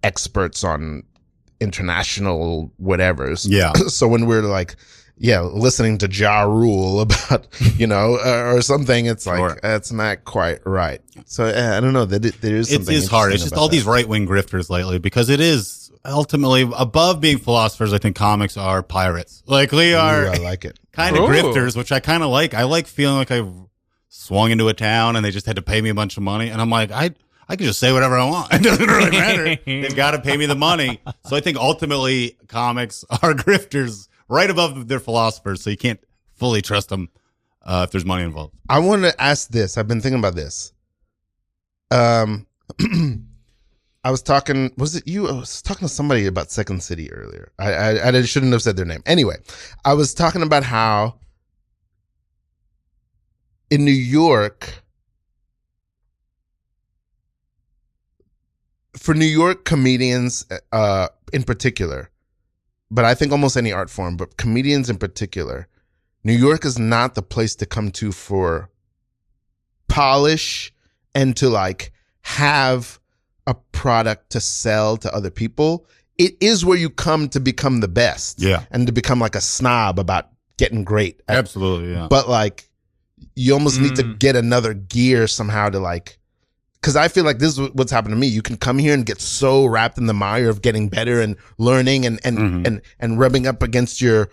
Speaker 2: experts on international whatevers. Yeah. So when we're like, listening to Ja Rule about, or something, it's like, that's not quite right. So I don't know. There is something.
Speaker 3: It's hard. It's just all these right-wing grifters lately, because it is ultimately, above being philosophers, I think comics are pirates. Like, we are
Speaker 2: Ooh, I like it.
Speaker 3: kind of
Speaker 4: Ooh.
Speaker 3: grifters, which I kind of like. I like feeling like I swung into a town and they just had to pay me a bunch of money. And I'm like, I can just say whatever I want. It doesn't really matter. They've got to pay me the money. So I think ultimately comics are grifters right above their philosophers. So you can't fully trust them if there's money involved.
Speaker 2: I want to ask this. I've been thinking about this. I was talking, was it you? I was talking to somebody about Second City earlier. I shouldn't have said their name. Anyway, I was talking about how in New York, for New York comedians in particular, but I think almost any art form, but comedians in particular, New York is not the place to come to for polish and to like have a product to sell to other people. It is where you come to become the best.
Speaker 3: Yeah.
Speaker 2: And to become like a snob about getting great.
Speaker 3: Absolutely, yeah.
Speaker 2: But like, you almost need to get another gear somehow to like, because I feel like this is what's happened to me. You can come here and get so wrapped in the mire of getting better and learning and rubbing up against your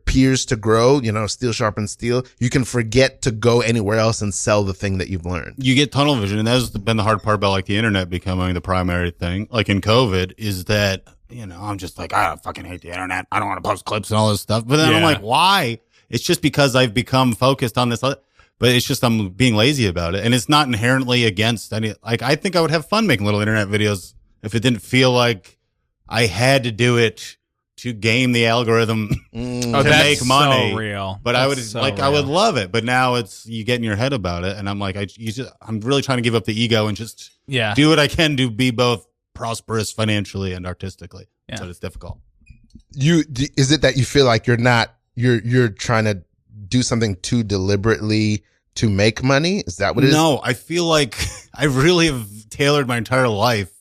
Speaker 2: peers to grow, you know, steel sharpens steel. You can forget to go anywhere else and sell the thing that you've learned.
Speaker 3: You get tunnel vision, and that's been the hard part about like the internet becoming the primary thing. Like in COVID, is that, you know, I'm just like, I fucking hate the internet. I don't want to post clips and all this stuff. But then I'm like, why? It's just because I've become focused on this. But it's just I'm being lazy about it, and it's not inherently against any. Like, I think I would have fun making little internet videos if it didn't feel like I had to do it to game the algorithm to make money.
Speaker 4: So real.
Speaker 3: But I would I would love it. But now it's you get in your head about it, and I'm like, I'm really trying to give up the ego and just do what I can to be both prosperous financially and artistically.
Speaker 4: Yeah.
Speaker 3: So it's difficult.
Speaker 2: Is it that you feel like you're trying to do something too deliberately to make money? Is that what it is?
Speaker 3: No, I feel like I really have tailored my entire life,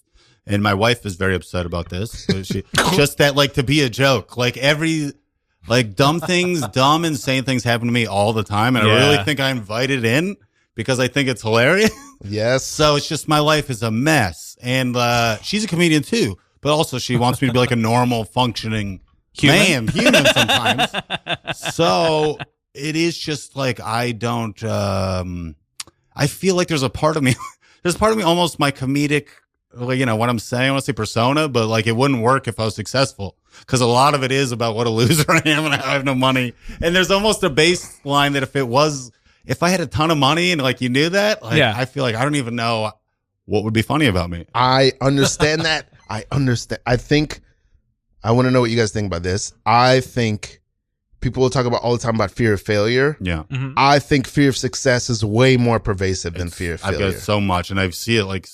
Speaker 3: and my wife is very upset about this. So she just that like to be a joke, like dumb insane things happen to me all the time, and I really think I invited in because I think it's hilarious.
Speaker 2: Yes.
Speaker 3: So it's just my life is a mess, and she's a comedian too, but also she wants me to be like a normal functioning human sometimes. So it is just like I don't. I feel like there's a part of me. There's part of me almost my comedic. Like, you know what I'm saying? I want to say persona, but like it wouldn't work if I was successful because a lot of it is about what a loser I am and I have no money. And there's almost a baseline that if I had a ton of money and like you knew that, like I feel like I don't even know what would be funny about me.
Speaker 2: I understand that. I understand. I think I want to know what you guys think about this. I think people will talk about all the time about fear of failure.
Speaker 3: Yeah.
Speaker 4: Mm-hmm.
Speaker 2: I think fear of success is way more pervasive than fear of failure.
Speaker 3: I've got so much, and I see it like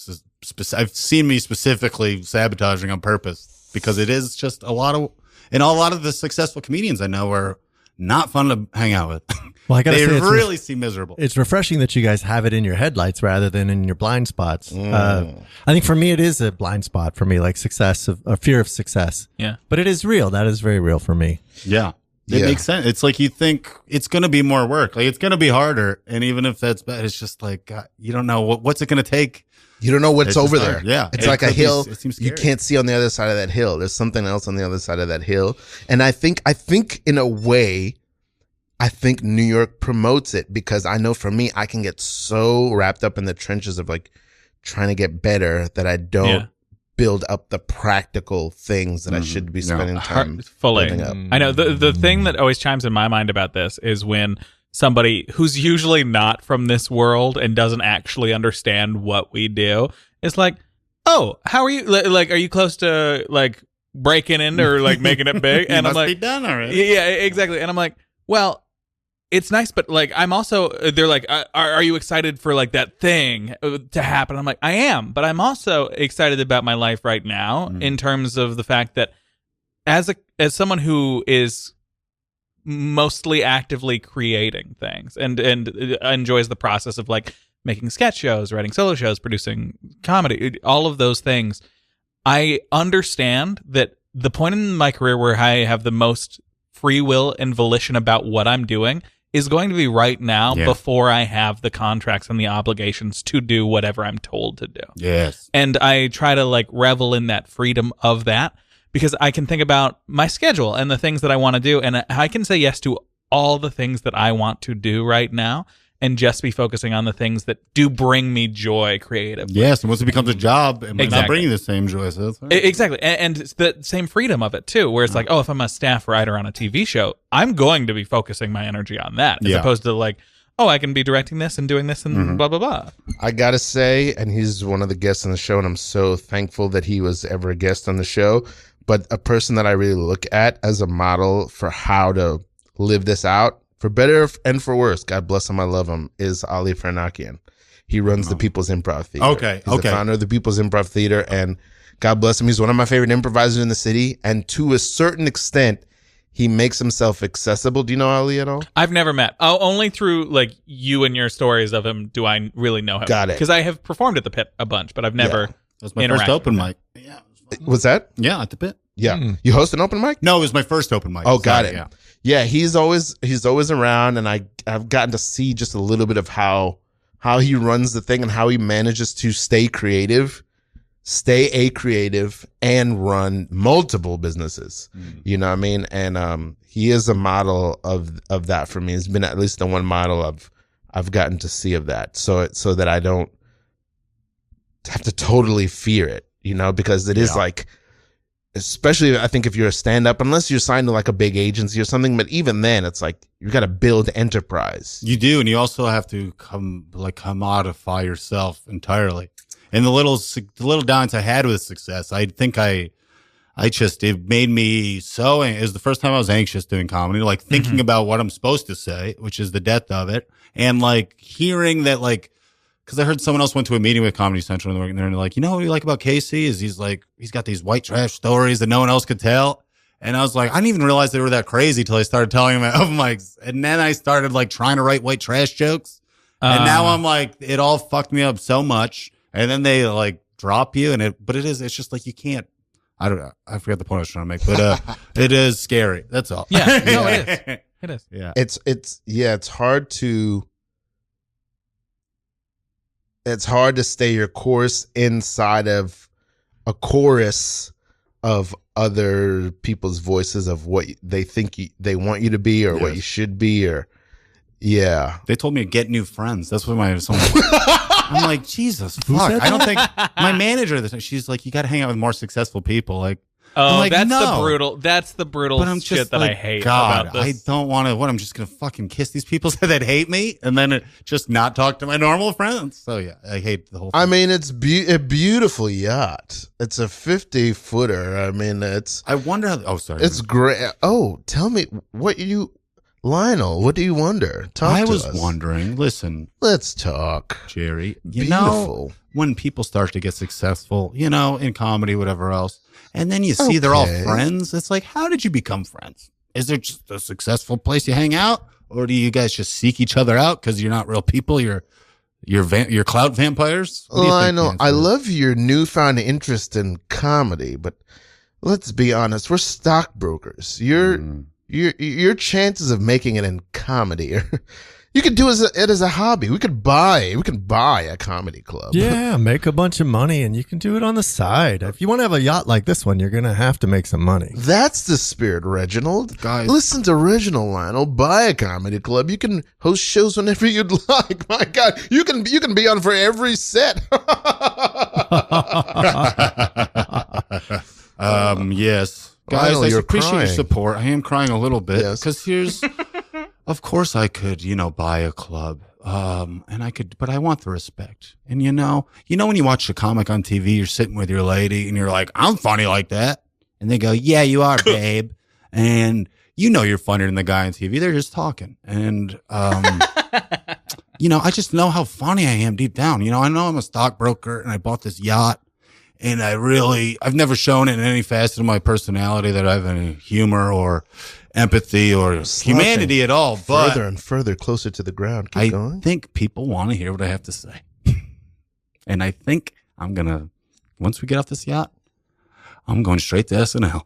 Speaker 3: I've seen me specifically sabotaging on purpose because it is just a lot of the successful comedians I know are not fun to hang out with.
Speaker 5: Well, I gotta
Speaker 3: they
Speaker 5: say,
Speaker 3: really seem miserable.
Speaker 5: It's refreshing that you guys have it in your headlights rather than in your blind spots. I think for me, it is a blind spot for me, like fear of success.
Speaker 4: Yeah.
Speaker 5: But it is real. That is very real for me.
Speaker 3: Yeah. It makes sense. It's like you think it's going to be more work. Like it's going to be harder. And even if that's bad, it's just like, God, you don't know what's it going to take.
Speaker 2: You don't know what's over there.
Speaker 3: Yeah.
Speaker 2: It's like a hill
Speaker 3: it seems
Speaker 2: you can't see on the other side of that hill. There's something else on the other side of that hill. And I think in a way, I think New York promotes it because I know for me, I can get so wrapped up in the trenches of like trying to get better that I don't build up the practical things that I should be spending time building up.
Speaker 4: I know the thing that always chimes in my mind about this is when somebody who's usually not from this world and doesn't actually understand what we do is like, oh, how are you? Like, are you close to like breaking into or like making it big? And I'm like,
Speaker 3: be done already.
Speaker 4: Yeah, exactly. And I'm like, well, it's nice, but like, I'm also, they're like, are you excited for like that thing to happen? I'm like, I am, but I'm also excited about my life right now in terms of the fact that as someone who is mostly actively creating things and enjoys the process of like making sketch shows, writing solo shows, producing comedy, all of those things, I understand that the point in my career where I have the most free will and volition about what I'm doing is going to be right now
Speaker 3: Yeah.
Speaker 4: before I have the contracts and the obligations to do whatever I'm told to do.
Speaker 3: Yes.
Speaker 4: And I try to like revel in that freedom of that because I can think about my schedule and the things that I want to do. And I can say yes to all the things that I want to do right now and just be focusing on the things that do bring me joy creatively.
Speaker 3: Yes, and once it becomes a job, it might not
Speaker 4: Exactly.
Speaker 3: bring you the same joy. So that's right.
Speaker 4: Exactly. And it's the same freedom of it too, where it's like, oh, if I'm a staff writer on a TV show, I'm going to be focusing my energy on that as
Speaker 3: Yeah.
Speaker 4: opposed to like, oh, I can be directing this and doing this and blah, blah, blah.
Speaker 2: I gotta say, and he's one of the guests on the show, and I'm so thankful that he was ever a guest on the show. But a person that I really look at as a model for how to live this out, for better and for worse, God bless him, I love him, is Ali Farnakian. He runs the People's Improv Theater.
Speaker 3: Okay,
Speaker 2: He's the founder of the People's Improv Theater, and God bless him, he's one of my favorite improvisers in the city. And to a certain extent, he makes himself accessible. Do you know Ali at all?
Speaker 4: I've never met. Oh, only through like you and your stories of him do I really know him.
Speaker 2: Got it.
Speaker 4: Because I have performed at the Pit a bunch, but I've never.
Speaker 3: That was my first
Speaker 4: interacted
Speaker 3: open
Speaker 4: with
Speaker 3: mic. Yeah.
Speaker 2: What's that?
Speaker 3: Yeah, at the Pit.
Speaker 2: Yeah. You host an open mic?
Speaker 3: No, it was my first open mic.
Speaker 2: Oh, got
Speaker 3: Sorry,
Speaker 2: it. Yeah, he's always around, and I've gotten to see just a little bit of how he runs the thing and how he manages to stay a creative, and run multiple businesses. You know what I mean? And he is a model of that for me. He's been at least the one model I've gotten to see of that, so that I don't have to totally fear it, you know, because it is like. Especially, I think if you're a stand-up, unless you're signed to like a big agency or something, but even then, it's like you got to build enterprise.
Speaker 3: You do, and you also have to commodify yourself entirely. And the little downs I had with success, I think it made me so. It was the first time I was anxious doing comedy, like thinking about what I'm supposed to say, which is the depth of it, and like hearing that like. Because I heard someone else went to a meeting with Comedy Central and they're like, you know what you like about Casey is he's got these white trash stories that no one else could tell. And I was like, I didn't even realize they were that crazy till I started telling them at open mics. And then I started like trying to write white trash jokes. And now I'm like, it all fucked me up so much. And then they like drop you it's just like you can't. I don't know. I forgot the point I was trying to make, but it is scary. That's all.
Speaker 4: Yeah, no, it is. It is.
Speaker 3: Yeah.
Speaker 2: It's hard to. It's hard to stay your course inside of a chorus of other people's voices of what they think they want you to be or what you should be yeah.
Speaker 3: They told me to get new friends. That's what I'm like, Jesus, fuck. I don't think my manager, she's like, you got to hang out with more successful people. Like,
Speaker 4: Oh,
Speaker 3: like,
Speaker 4: that's
Speaker 3: no.
Speaker 4: the brutal
Speaker 3: But I'm
Speaker 4: shit
Speaker 3: just
Speaker 4: that
Speaker 3: like,
Speaker 4: I hate
Speaker 3: God,
Speaker 4: about this.
Speaker 3: I don't want to. I'm just gonna fucking kiss these people that hate me, and then just not talk to my normal friends. So yeah, I hate the whole thing.
Speaker 2: I mean, it's a beautiful yacht. It's a 50-footer. I mean,
Speaker 3: I wonder how. Oh, sorry.
Speaker 2: it's great. Oh, tell me Lionel, what do you wonder? Talk
Speaker 3: I
Speaker 2: to
Speaker 3: was
Speaker 2: us.
Speaker 3: wondering. Listen,
Speaker 2: Let's talk.
Speaker 3: Jerry. You know,
Speaker 2: Beautiful.
Speaker 3: when people start to get successful, you know, in comedy, whatever else, and then you see they're all
Speaker 2: Okay.
Speaker 3: friends. It's like, how did you become friends? Is there just a successful place you hang out, or do you guys just seek each other out because you're not real people? You're clout vampires. What do you think
Speaker 2: Lionel,
Speaker 3: the answer
Speaker 2: I
Speaker 3: is?
Speaker 2: love your newfound interest in comedy, but let's be honest, we're stockbrokers. Your chances of making it in comedy are, you could do it as a hobby. We could buy a comedy club.
Speaker 5: Yeah, make a bunch of money and you can do it on the side. If you want to have a yacht like this one, you're going to have to make some money.
Speaker 2: That's the spirit, Reginald.
Speaker 3: Guys.
Speaker 2: Listen to Reginald, Lionel. Buy a comedy club. You can host shows whenever you'd like. My God, you can be on for every set.
Speaker 3: Yes. Guys,
Speaker 2: Lionel,
Speaker 3: I
Speaker 2: you're
Speaker 3: appreciate your
Speaker 2: crying.
Speaker 3: support. I am crying a little bit
Speaker 2: Yes.
Speaker 3: because of course I could, buy a club. And I could, but I want the respect. And when you watch a comic on TV, you're sitting with your lady and you're like, I'm funny like that. And they go, yeah, you are, babe. And you're funnier than the guy on TV. They're just talking. And, I just know how funny I am deep down. I know I'm a stockbroker and I bought this yacht. And I've never shown it in any facet of my personality that I have any humor or empathy or humanity at all. But
Speaker 2: Further and further closer to the ground. Keep
Speaker 3: I
Speaker 2: going.
Speaker 3: think people want to hear what I have to say. And I think once we get off this yacht, I'm going straight to SNL.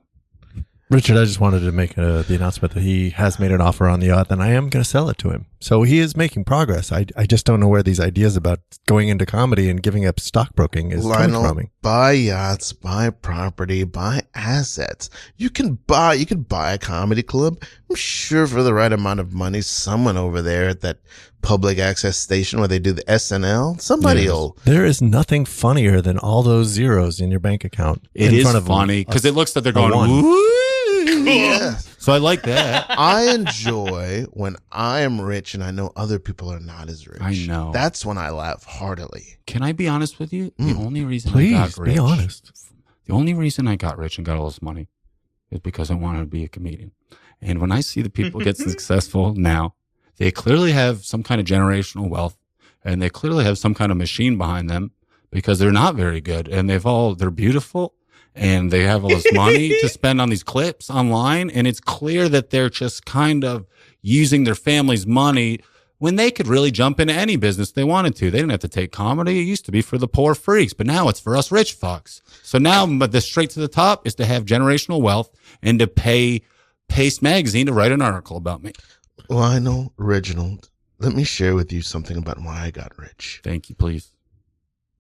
Speaker 5: Richard, I just wanted to make the announcement that he has made an offer on the yacht, and I am going to sell it to him. So he is making progress. I just don't know where these ideas about going into comedy and giving up stockbroking is coming from.
Speaker 2: Buy yachts, buy property, buy assets. You can buy a comedy club. I'm sure for the right amount of money, someone over there at that public access station where they do the SNL, somebody will.
Speaker 5: There is nothing funnier than all those zeros in your bank account.
Speaker 3: It is funny because it looks like they're going, woo.
Speaker 2: Yeah.
Speaker 3: So I like that.
Speaker 2: I enjoy when I am rich and I know other people are not as rich.
Speaker 3: I know.
Speaker 2: That's when I laugh heartily.
Speaker 3: Can I be honest with you? The only reason
Speaker 5: Please,
Speaker 3: I got rich.
Speaker 5: be honest.
Speaker 3: The only reason I got rich and got all this money is because I wanted to be a comedian. And when I see the people get successful now, they clearly have some kind of generational wealth and they clearly have some kind of machine behind them because they're not very good and they're beautiful. And they have all this money to spend on these clips online. And it's clear that they're just kind of using their family's money when they could really jump into any business they wanted to. They didn't have to take comedy. It used to be for the poor freaks, but now it's for us rich fucks. So now the straight to the top is to have generational wealth and to pay Paste Magazine to write an article about me.
Speaker 2: Lionel, Reginald, let me share with you something about why I got rich.
Speaker 3: Thank you, please.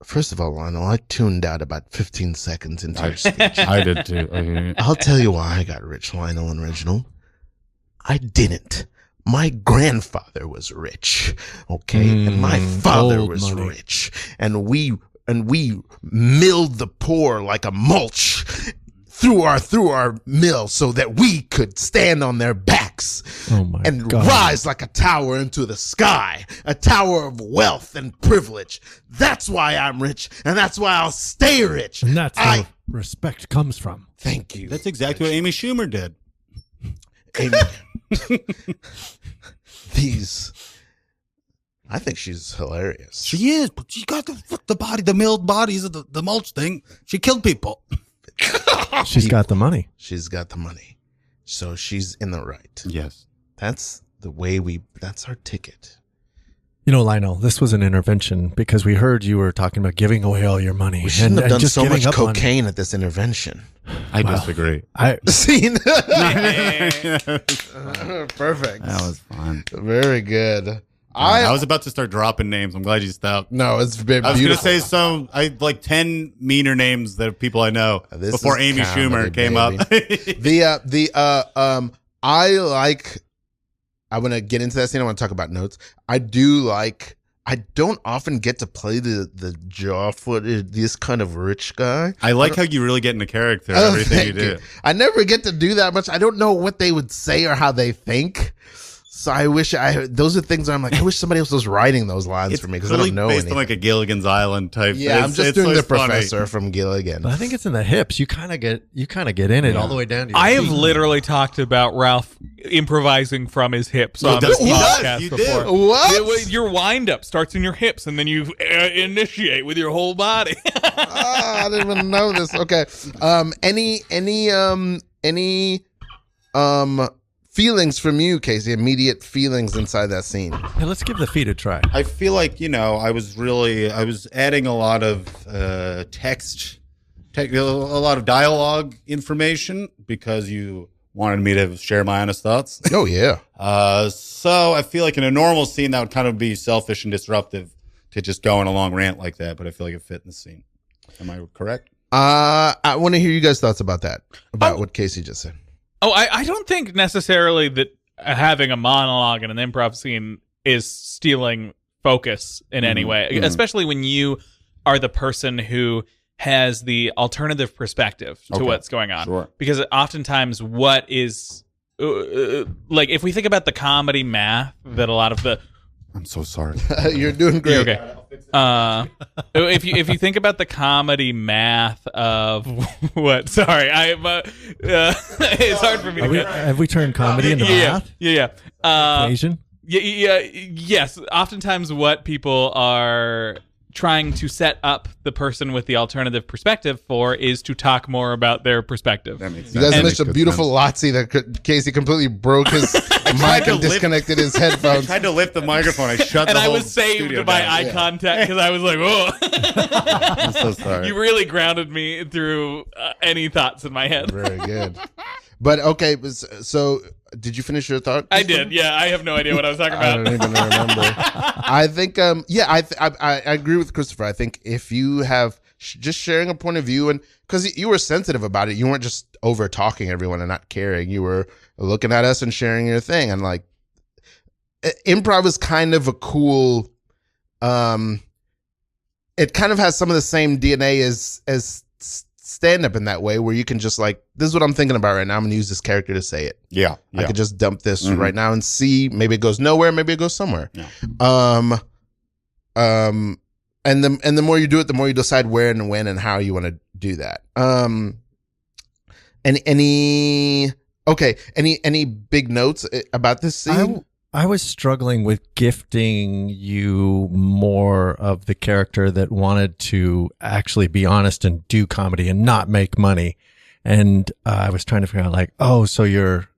Speaker 2: First of all, Lionel, I tuned out about 15 seconds into your speech.
Speaker 3: I did too.
Speaker 2: I'll tell you why I got rich, Lionel and Reginald. I didn't. My grandfather was rich, okay? And my father was rich. And we milled the poor like a mulch through our mill so that we could stand on their backs and rise like a tower into the sky, a tower of wealth and privilege. That's why I'm rich, and that's why I'll stay rich.
Speaker 5: And that's where respect comes from.
Speaker 2: Thank you.
Speaker 3: That's exactly what Amy Schumer did.
Speaker 2: Amy. I think she's hilarious.
Speaker 3: She is, but she got the milled bodies of the mulch thing. She killed people.
Speaker 5: She's got the money.
Speaker 2: She's got the money. So she's in the right.
Speaker 3: Yes.
Speaker 2: That's the way that's our ticket.
Speaker 5: You know, Lionel, this was an intervention because we heard you were talking about giving away all your money.
Speaker 2: We shouldn't have done
Speaker 5: just
Speaker 2: so much
Speaker 5: giving up on-
Speaker 2: cocaine at this intervention.
Speaker 3: I disagree.
Speaker 2: Seen? Perfect.
Speaker 3: That was fun.
Speaker 2: Very good.
Speaker 3: I was about to start dropping names. I'm glad you stopped.
Speaker 2: No, it's been
Speaker 3: I was
Speaker 2: beautiful.
Speaker 3: going to say I like 10 meaner names that people I know before Amy Schumer came up.
Speaker 2: I want to get into that scene. I want to talk about notes. I don't often get to play the jaw footed, this kind of rich guy.
Speaker 3: I like how you really get into character. Everything you do.
Speaker 2: I never get to do that much. I don't know what they would say or how they think. So I wish those are things where I'm like, I wish somebody else was writing those lines for me because I don't know
Speaker 3: based
Speaker 2: anything.
Speaker 3: on like a Gilligan's Island type.
Speaker 2: Yeah, I'm just doing the professor from Gilligan.
Speaker 5: But I think it's in the hips. You kind of get in it all the way down to your
Speaker 4: I have
Speaker 5: feet.
Speaker 4: literally talked about Ralph improvising from from his hips on this podcast before.
Speaker 2: What?
Speaker 4: Your wind up starts in your hips and then you initiate with your whole body.
Speaker 2: I didn't even know this. Okay. Any feelings from you, Casey? Immediate feelings inside that scene.
Speaker 5: Hey, let's give the feet a try.
Speaker 3: I feel like, I was adding a lot of a lot of dialogue information because you wanted me to share my honest thoughts.
Speaker 2: Oh, yeah.
Speaker 3: So I feel like in a normal scene, that would kind of be selfish and disruptive to just go on a long rant like that, but I feel like it fit in the scene. Am I correct?
Speaker 2: I want to hear you guys' thoughts about that, about what Casey just said.
Speaker 4: Oh, I don't think necessarily that having a monologue in an improv scene is stealing focus in any way, especially when you are the person who has the alternative perspective to what's going on.
Speaker 3: Sure.
Speaker 4: Because oftentimes what is, like if we think about the comedy math that a lot of the...
Speaker 3: I'm so sorry.
Speaker 2: You're doing great.
Speaker 4: Okay. If you think about the comedy math of what? Sorry, it's hard for me.
Speaker 5: Have we turned comedy into math?
Speaker 4: Yeah.
Speaker 5: Equation?
Speaker 4: Yes. Oftentimes, what people are trying to set up the person with the alternative perspective for is to talk more about their perspective.
Speaker 3: That makes sense.
Speaker 2: You guys missed a beautiful Lotsie that Casey completely broke his mic and disconnected his headphones.
Speaker 3: I tried to lift the microphone. I shut the
Speaker 4: and
Speaker 3: whole
Speaker 4: I was saved by eye contact because I was like, "Whoa!"
Speaker 3: I'm so sorry.
Speaker 4: You really grounded me through any thoughts in my head.
Speaker 2: Very good. But okay, so did you finish your thought?
Speaker 4: I did. Yeah, I have no idea what I was talking
Speaker 2: I
Speaker 4: about.
Speaker 2: don't even remember. I think, I agree with Christopher. I think if you have just sharing a point of view, and because you were sensitive about it, you weren't just over talking everyone and not caring. You were looking at us and sharing your thing, and like improv is kind of a cool. It kind of has some of the same DNA as stand up in that way, where you can just like, this is what I'm thinking about right now. I'm gonna use this character to say it.
Speaker 3: Yeah.
Speaker 2: I could just dump this right now and see, maybe it goes nowhere, maybe it goes somewhere.
Speaker 3: Yeah.
Speaker 2: And the more you do it, the more you decide where and when and how you want to do that. Any big notes about this scene?
Speaker 5: I was struggling with gifting you more of the character that wanted to actually be honest and do comedy and not make money. And I was trying to figure out like, oh, so you're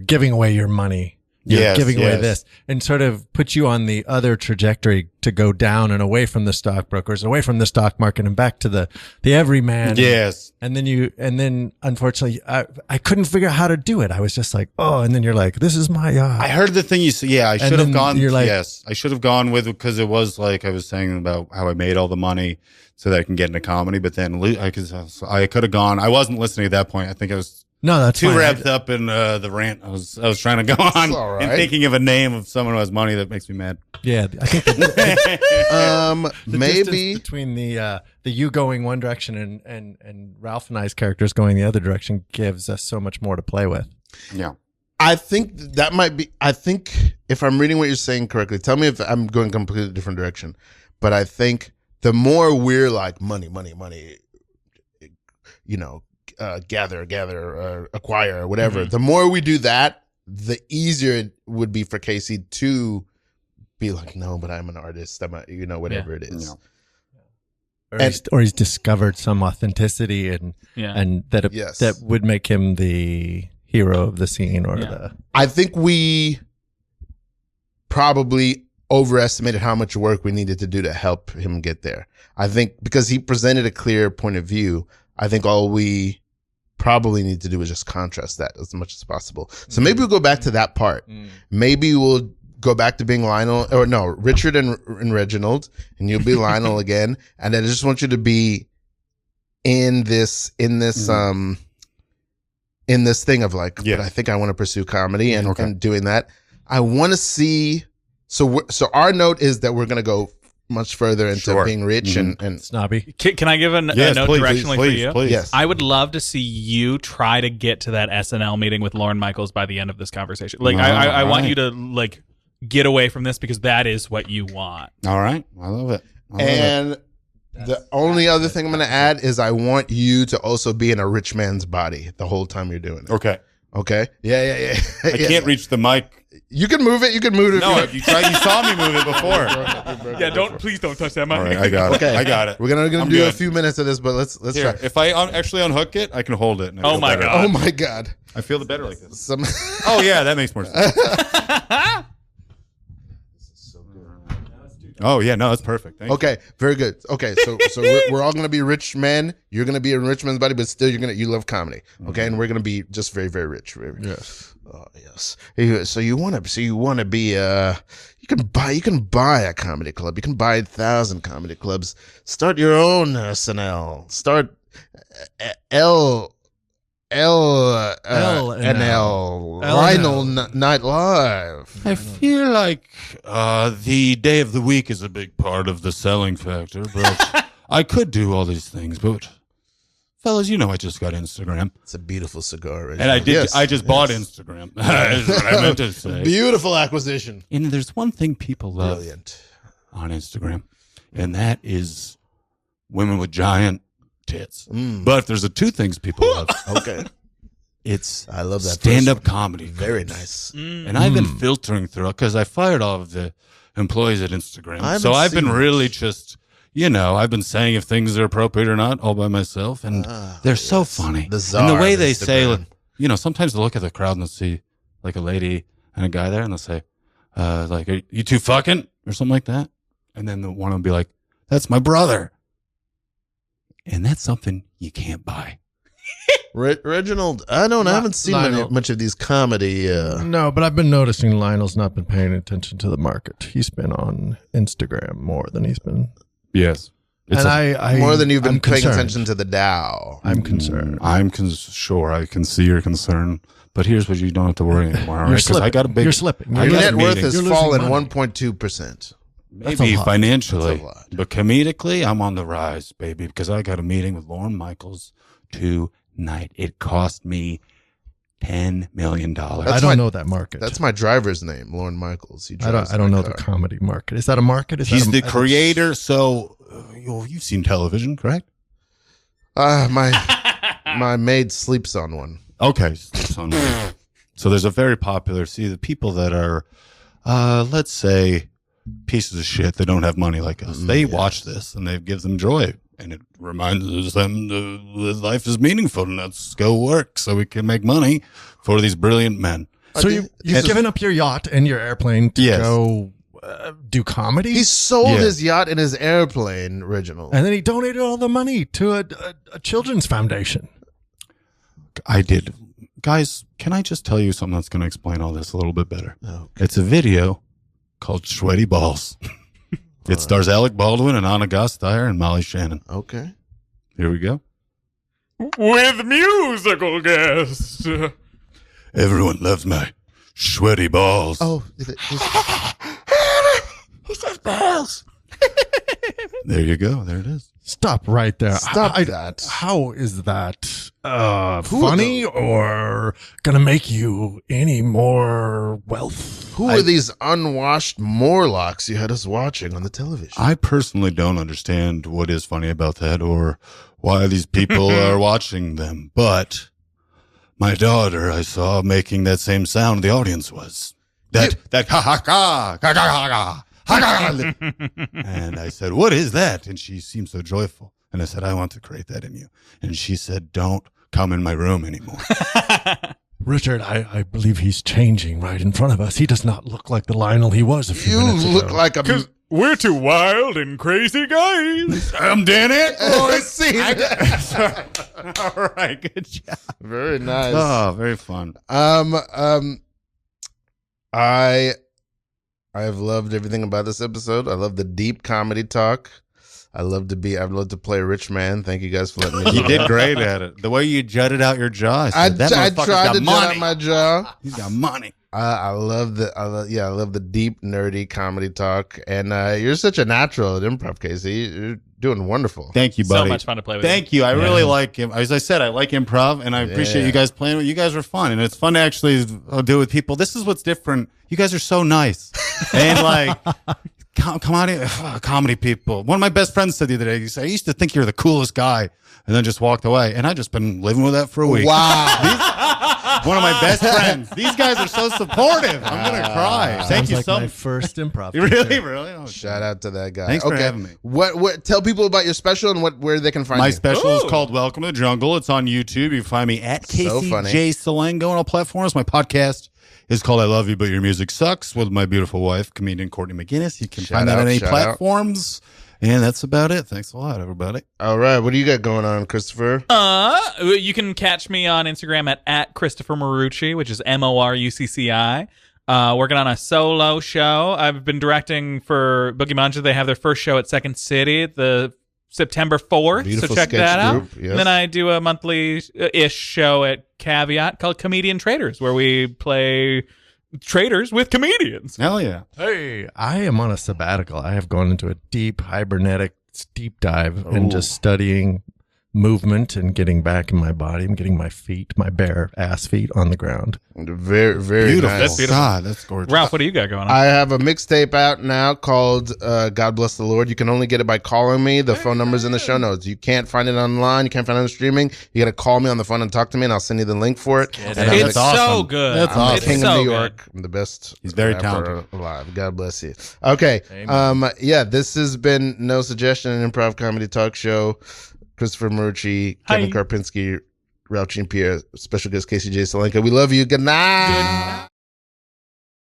Speaker 5: giving away your money. You're giving away this, and sort of put you on the other trajectory to go down and away from the stockbrokers, away from the stock market, and back to the everyman.
Speaker 3: Yes.
Speaker 5: And then unfortunately, I couldn't figure out how to do it. I was just like, oh, and then you're like, this is my.
Speaker 3: I heard the thing you said. Yeah, I should have gone.
Speaker 5: You're like,
Speaker 3: yes, I should have gone with, because it was like I was saying about how I made all the money so that I can get into comedy. But then I could have gone. I wasn't listening at that point. I think I was.
Speaker 5: No, that's
Speaker 3: too
Speaker 5: fine.
Speaker 3: wrapped up in the rant. I was trying to go on
Speaker 2: all right.
Speaker 3: and thinking of a name of someone who has money that makes me mad.
Speaker 5: Yeah, I think the
Speaker 2: maybe
Speaker 5: between the you going one direction and Ralph and I's characters going the other direction gives us so much more to play with.
Speaker 3: Yeah.
Speaker 2: I think that might be. I think if I'm reading what you're saying correctly, tell me if I'm going a completely different direction. But I think the more we're like money, you know, gather, acquire, or whatever. The more we do that, the easier it would be for Casey to be like, no, but I'm an artist. I'm whatever it is.
Speaker 5: Yeah. Or he's discovered some authenticity and that would make him the hero of the scene or
Speaker 2: I think we probably overestimated how much work we needed to do to help him get there. I think because he presented a clear point of view, I think all we probably need to do is just contrast that as much as possible. So maybe we'll go back to that part. Maybe we'll go back to being Lionel, or no, Richard and Reginald, and you'll be Lionel again. And then I just want you to be in this thing of like, but I think I want to pursue comedy and doing that. I want to see. So our note is that we're going to go much further into being rich and
Speaker 5: snobby.
Speaker 4: Can I give a note directionally for you?
Speaker 3: Please.
Speaker 2: Yes.
Speaker 4: I would love to see you try to get to that SNL meeting with Lorne Michaels by the end of this conversation. Like, I want you to like get away from this because that is what you want.
Speaker 3: All right. I love it.
Speaker 2: The only other thing I'm going to add is I want you to also be in a rich man's body the whole time you're doing it.
Speaker 3: Okay.
Speaker 2: Okay? Yeah.
Speaker 3: I can't reach the mic.
Speaker 2: You can move it. You can move it.
Speaker 3: No, you saw me move it before.
Speaker 4: Please don't touch that mic.
Speaker 3: All right, I got it.
Speaker 2: Okay.
Speaker 3: I got it.
Speaker 2: We're gonna do
Speaker 3: good.
Speaker 2: a few minutes of this, but let's
Speaker 3: Here,
Speaker 2: try.
Speaker 3: if I actually unhook it, I can hold it. And I
Speaker 4: Oh
Speaker 3: feel
Speaker 4: my
Speaker 3: better.
Speaker 4: God.
Speaker 2: Oh my God.
Speaker 3: I feel the better like this.
Speaker 2: Some
Speaker 3: Oh yeah, that makes more sense. Oh yeah, no, that's perfect. Thank you.
Speaker 2: Okay, very good. Okay, so we're all gonna be rich men. You're gonna be a rich man's body, but still you love comedy. Okay, and we're gonna be just very, very rich.
Speaker 5: Yes.
Speaker 2: Oh yes. So you want to be you can buy a comedy club. You can buy 1,000 comedy clubs. Start your own SNL. Start NL Lionel Night Live.
Speaker 3: I feel like the day of the week is a big part of the selling factor, but I could do all these things. But fellas, you know I just got Instagram.
Speaker 2: It's a beautiful cigar,
Speaker 3: and I did.
Speaker 2: Yes,
Speaker 3: I just bought Instagram. That's what I meant to say.
Speaker 2: Beautiful acquisition.
Speaker 3: And there's one thing people love
Speaker 2: Brilliant
Speaker 3: on Instagram, and that is women with giant tits. But there's two things people love.
Speaker 2: Okay.
Speaker 3: It's
Speaker 2: I love that
Speaker 3: stand-up
Speaker 2: person.
Speaker 3: comedy.
Speaker 2: Very nice.
Speaker 3: And I've been filtering through it because I fired all of the employees at Instagram. So I've been really just, I've been saying if things are appropriate or not all by myself. And they're so funny. And the way they say, sometimes they'll look at the crowd and they'll see like a lady and a guy there and they'll say, like, are you two fucking? Or something like that. And then the one will be like, that's my brother. And that's something you can't buy.
Speaker 2: Reginald, I haven't seen much of these comedy.
Speaker 5: No, but I've been noticing Lionel's not been paying attention to the market. He's been on Instagram more than he's been.
Speaker 3: Yes.
Speaker 5: And
Speaker 2: more than you've been
Speaker 5: I'm
Speaker 2: paying
Speaker 5: concerned.
Speaker 2: attention to the Dow.
Speaker 5: I'm concerned.
Speaker 3: Sure, I can see your concern, but here's what you don't have to worry anymore. Right?
Speaker 5: You're
Speaker 3: 'Cause
Speaker 5: slipping.
Speaker 3: I got a big.
Speaker 5: You're slipping.
Speaker 3: I
Speaker 2: Your
Speaker 3: got a
Speaker 2: net worth
Speaker 3: meeting.
Speaker 2: has
Speaker 5: You're losing
Speaker 2: fallen
Speaker 5: money.
Speaker 2: 1.2%.
Speaker 5: That's a
Speaker 3: Maybe
Speaker 5: lot.
Speaker 3: financially,
Speaker 2: That's a lot.
Speaker 3: but comedically, I'm on the rise, baby, because I got a meeting with Lorne Michaels tonight. It cost me $10 million.
Speaker 5: I don't know that market.
Speaker 2: That's my driver's name, Lorne Michaels. He
Speaker 5: I
Speaker 2: drives
Speaker 5: don't know
Speaker 2: my
Speaker 5: the
Speaker 2: car.
Speaker 5: comedy market. Is that a market?
Speaker 3: He's the creator, so you've seen television, correct?
Speaker 2: My maid sleeps on one.
Speaker 3: Okay. So there's a very popular, the people that are, let's say, pieces of shit that don't have money like us. They watch this and it gives them joy. And it reminds them that life is meaningful and let's go work so we can make money for these brilliant men.
Speaker 5: So you've given up your yacht and your airplane to go do comedy?
Speaker 2: He sold his yacht and his airplane, Reginald.
Speaker 5: And then he donated all the money to a children's foundation.
Speaker 3: I did. Guys, can I just tell you something that's going to explain all this a little bit better?
Speaker 2: Okay.
Speaker 3: It's a video called Sweaty Balls. It stars Alec Baldwin and Anna Gasteyer and Molly Shannon.
Speaker 2: Okay.
Speaker 3: Here we go.
Speaker 4: With musical guests.
Speaker 3: Everyone loves my sweaty balls.
Speaker 2: Oh,
Speaker 3: He says balls. There you go. There it is.
Speaker 5: Stop right there.
Speaker 2: Stop that.
Speaker 5: How is that funny or going to make you any more wealth?
Speaker 2: Who are these unwashed Morlocks you had us watching on the television?
Speaker 3: I personally don't understand what is funny about that or why these people are watching them. But my daughter, I saw making that same sound the audience was. That ha ha ha ha ha ha ha. And I said, what is that? And she seemed so joyful. And I said, I want to create that in you. And she said, don't come in my room anymore.
Speaker 5: Richard, I believe he's changing right in front of us. He does not look like the Lionel he was a few minutes ago.
Speaker 2: You look like a...
Speaker 4: We're two wild and crazy guys.
Speaker 3: I'm Dan Aykroyd.
Speaker 2: See,
Speaker 3: All right, good job.
Speaker 2: very nice.
Speaker 3: Oh, very fun.
Speaker 2: I've loved everything about this episode. I love the deep comedy talk. I'd love to play a rich man. Thank you guys for letting me do
Speaker 3: You
Speaker 2: that.
Speaker 3: did great at it. The way you jutted out your jaw,
Speaker 2: I
Speaker 3: that
Speaker 2: tried
Speaker 3: motherfucker's
Speaker 2: to
Speaker 3: got
Speaker 2: jut
Speaker 3: money.
Speaker 2: out my jaw.
Speaker 3: He's got money.
Speaker 2: I love the deep nerdy comedy talk, and you're such a natural at improv, Casey. You're doing wonderful.
Speaker 3: Thank you, buddy.
Speaker 4: So much fun to play with.
Speaker 3: Thank you. I really like him. As I said, I like improv, and I appreciate you guys playing with. You guys are fun, and it's fun to actually do with people. This is what's different. You guys are so nice, and like comedy people. One of my best friends said the other day, he said, I used to think you're the coolest guy, and then just walked away. And I just been living with that for a week.
Speaker 2: Wow.
Speaker 3: One of my best friends. These guys are so supportive. I'm going to cry. Thank
Speaker 5: Sounds
Speaker 3: you
Speaker 5: like
Speaker 3: so
Speaker 5: my
Speaker 3: much.
Speaker 5: first improv.
Speaker 3: Really? Oh,
Speaker 2: Shout out to that guy.
Speaker 3: Thanks for having me.
Speaker 2: What? Tell people about your special and where they can find
Speaker 3: My
Speaker 2: you.
Speaker 3: special is called Welcome to the Jungle. It's on YouTube. You can find me at
Speaker 2: So
Speaker 3: Casey
Speaker 2: funny.
Speaker 3: Jay Salengo on all platforms. My podcast is called I Love You, But Your Music Sucks with my beautiful wife, comedian Courtney McGinnis. You can find that on any platforms. And that's about it. Thanks a lot, everybody.
Speaker 2: All right. What do you got going on, Christopher?
Speaker 4: You can catch me on Instagram at Christpher Morucci, which is Morucci. Working on a solo show. I've been directing for Boogie Manja. They have their first show at Second City the September 4th.
Speaker 2: Beautiful
Speaker 4: so check
Speaker 2: sketch
Speaker 4: that
Speaker 2: group,
Speaker 4: out.
Speaker 2: yes.
Speaker 4: And then I do a monthly-ish show at Caveat called Comedian Traders, where we play traders with comedians.
Speaker 3: Hell yeah.
Speaker 5: Hey, I am on a sabbatical. I have gone into a deep hibernetic deep dive and just studying movement and getting back in my body. I'm getting my feet, my bare ass feet on the ground.
Speaker 2: Very, very
Speaker 3: Beautiful.
Speaker 2: nice.
Speaker 4: That's beautiful.
Speaker 3: God, that's gorgeous.
Speaker 4: Ralph, what do you got going on?
Speaker 2: I have a mixtape out now called God Bless the Lord. You can only get it by calling me. The phone number's in the show notes. You can't find it online. You can't find it on streaming. You got to call me on the phone and talk to me, and I'll send you the link for it. And I'm
Speaker 4: It's
Speaker 2: the-
Speaker 4: so good.
Speaker 3: That's
Speaker 2: I'm
Speaker 3: awesome.
Speaker 2: the
Speaker 4: It's
Speaker 2: king
Speaker 4: so
Speaker 2: of New
Speaker 4: good.
Speaker 2: York. I'm the best.
Speaker 3: He's very
Speaker 2: rapper
Speaker 3: talented.
Speaker 2: alive. God bless you. Okay. Yeah, this has been No Suggestion, an improv comedy talk show. Christpher Morucci, Kevin Karpinski, Ralph Jean Pierre, special guest Casey J. Salengo. We love you. Good night.